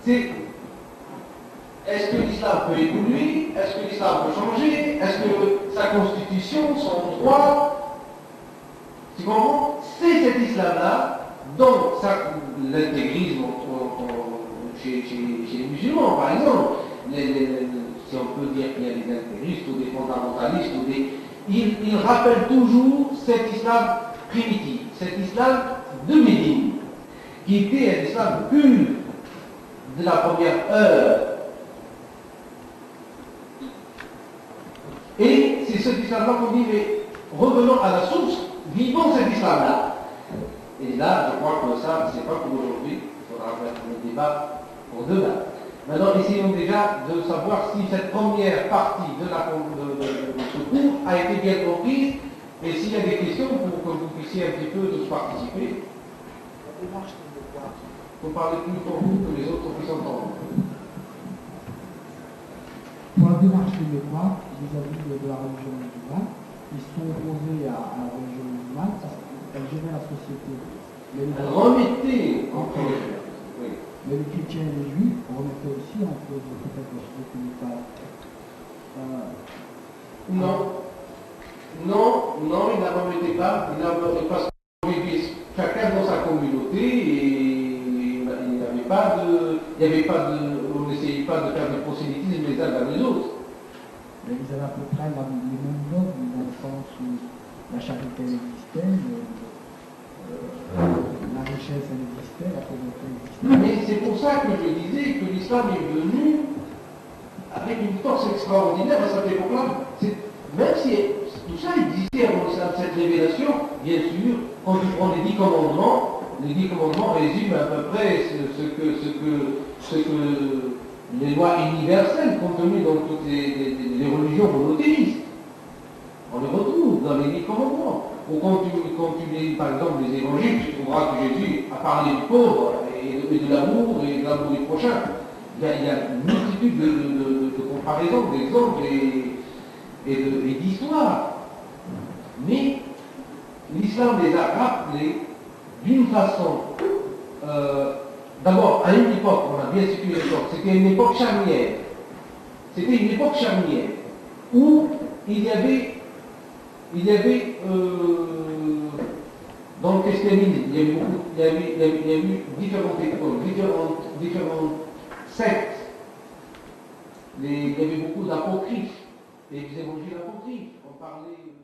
C'est est-ce que l'islam peut évoluer? Est-ce que l'islam peut changer? Est-ce que sa constitution, son droit, tu comprends? C'est cet islam-là, dans l'intégrisme chez les musulmans, par exemple. Si on peut dire qu'il y a des intégristes ou des fondamentalistes, ils rappellent toujours cet islam primitif, cet islam de Médine, qui était un islam pur de la première heure. Et c'est cet islam-là qu'on dit, mais revenons à la source, vivons cet islam-là. Et là, je crois que ça, c'est pas pour aujourd'hui, il faudra faire le débat pour demain. Maintenant, essayons déjà de savoir si cette première partie de ce cours a été bien comprise. Et s'il y a des questions pour que vous puissiez un petit peu tous participer, il faut parler plus pour vous que les autres puissent entendre. Pour la démarche des Mécois vis-à-vis de la religion musulmane, ils sont opposés à la religion musulmane parce qu'elle gérait la société. Remettez en cause. Oui. Mais les chrétiens et les juifs remettaient aussi en cause peut-être la société métal. Non, il n'a remetté pas. Parce qu'on vivait chacun dans sa communauté et on n'essayait pas de faire du prosélytisme les uns vers les autres. Mais ils avaient à peu près les mêmes dogmes dans le sens où la charité existait, la richesse elle existait, la pauvreté existait. Mais c'est pour ça que je disais que l'islam est venu avec une force extraordinaire à cette époque-là. Même si tout ça existait avant l'islam, cette révélation, bien sûr, quand tu prends les 10 commandements résument à peu près ce que les lois universelles contenues dans toutes les religions monothéistes. On les retrouve dans les 10 commandements. Ou quand tu lis par exemple les évangiles, tu trouveras que Jésus a parlé du pauvre et et de l'amour du prochain. Il y a une multitude de comparaisons, d'exemples et d'histoires. Mais l'islam les a rappelés d'une façon, d'abord à une époque, on a bien situé l'époque, c'était une époque charnière. C'était une époque charnière où il y avait dans le christianisme, il y a eu différentes écoles, différentes sectes. Il y avait beaucoup d'apocryphes, des évangiles apocryphes. On parlait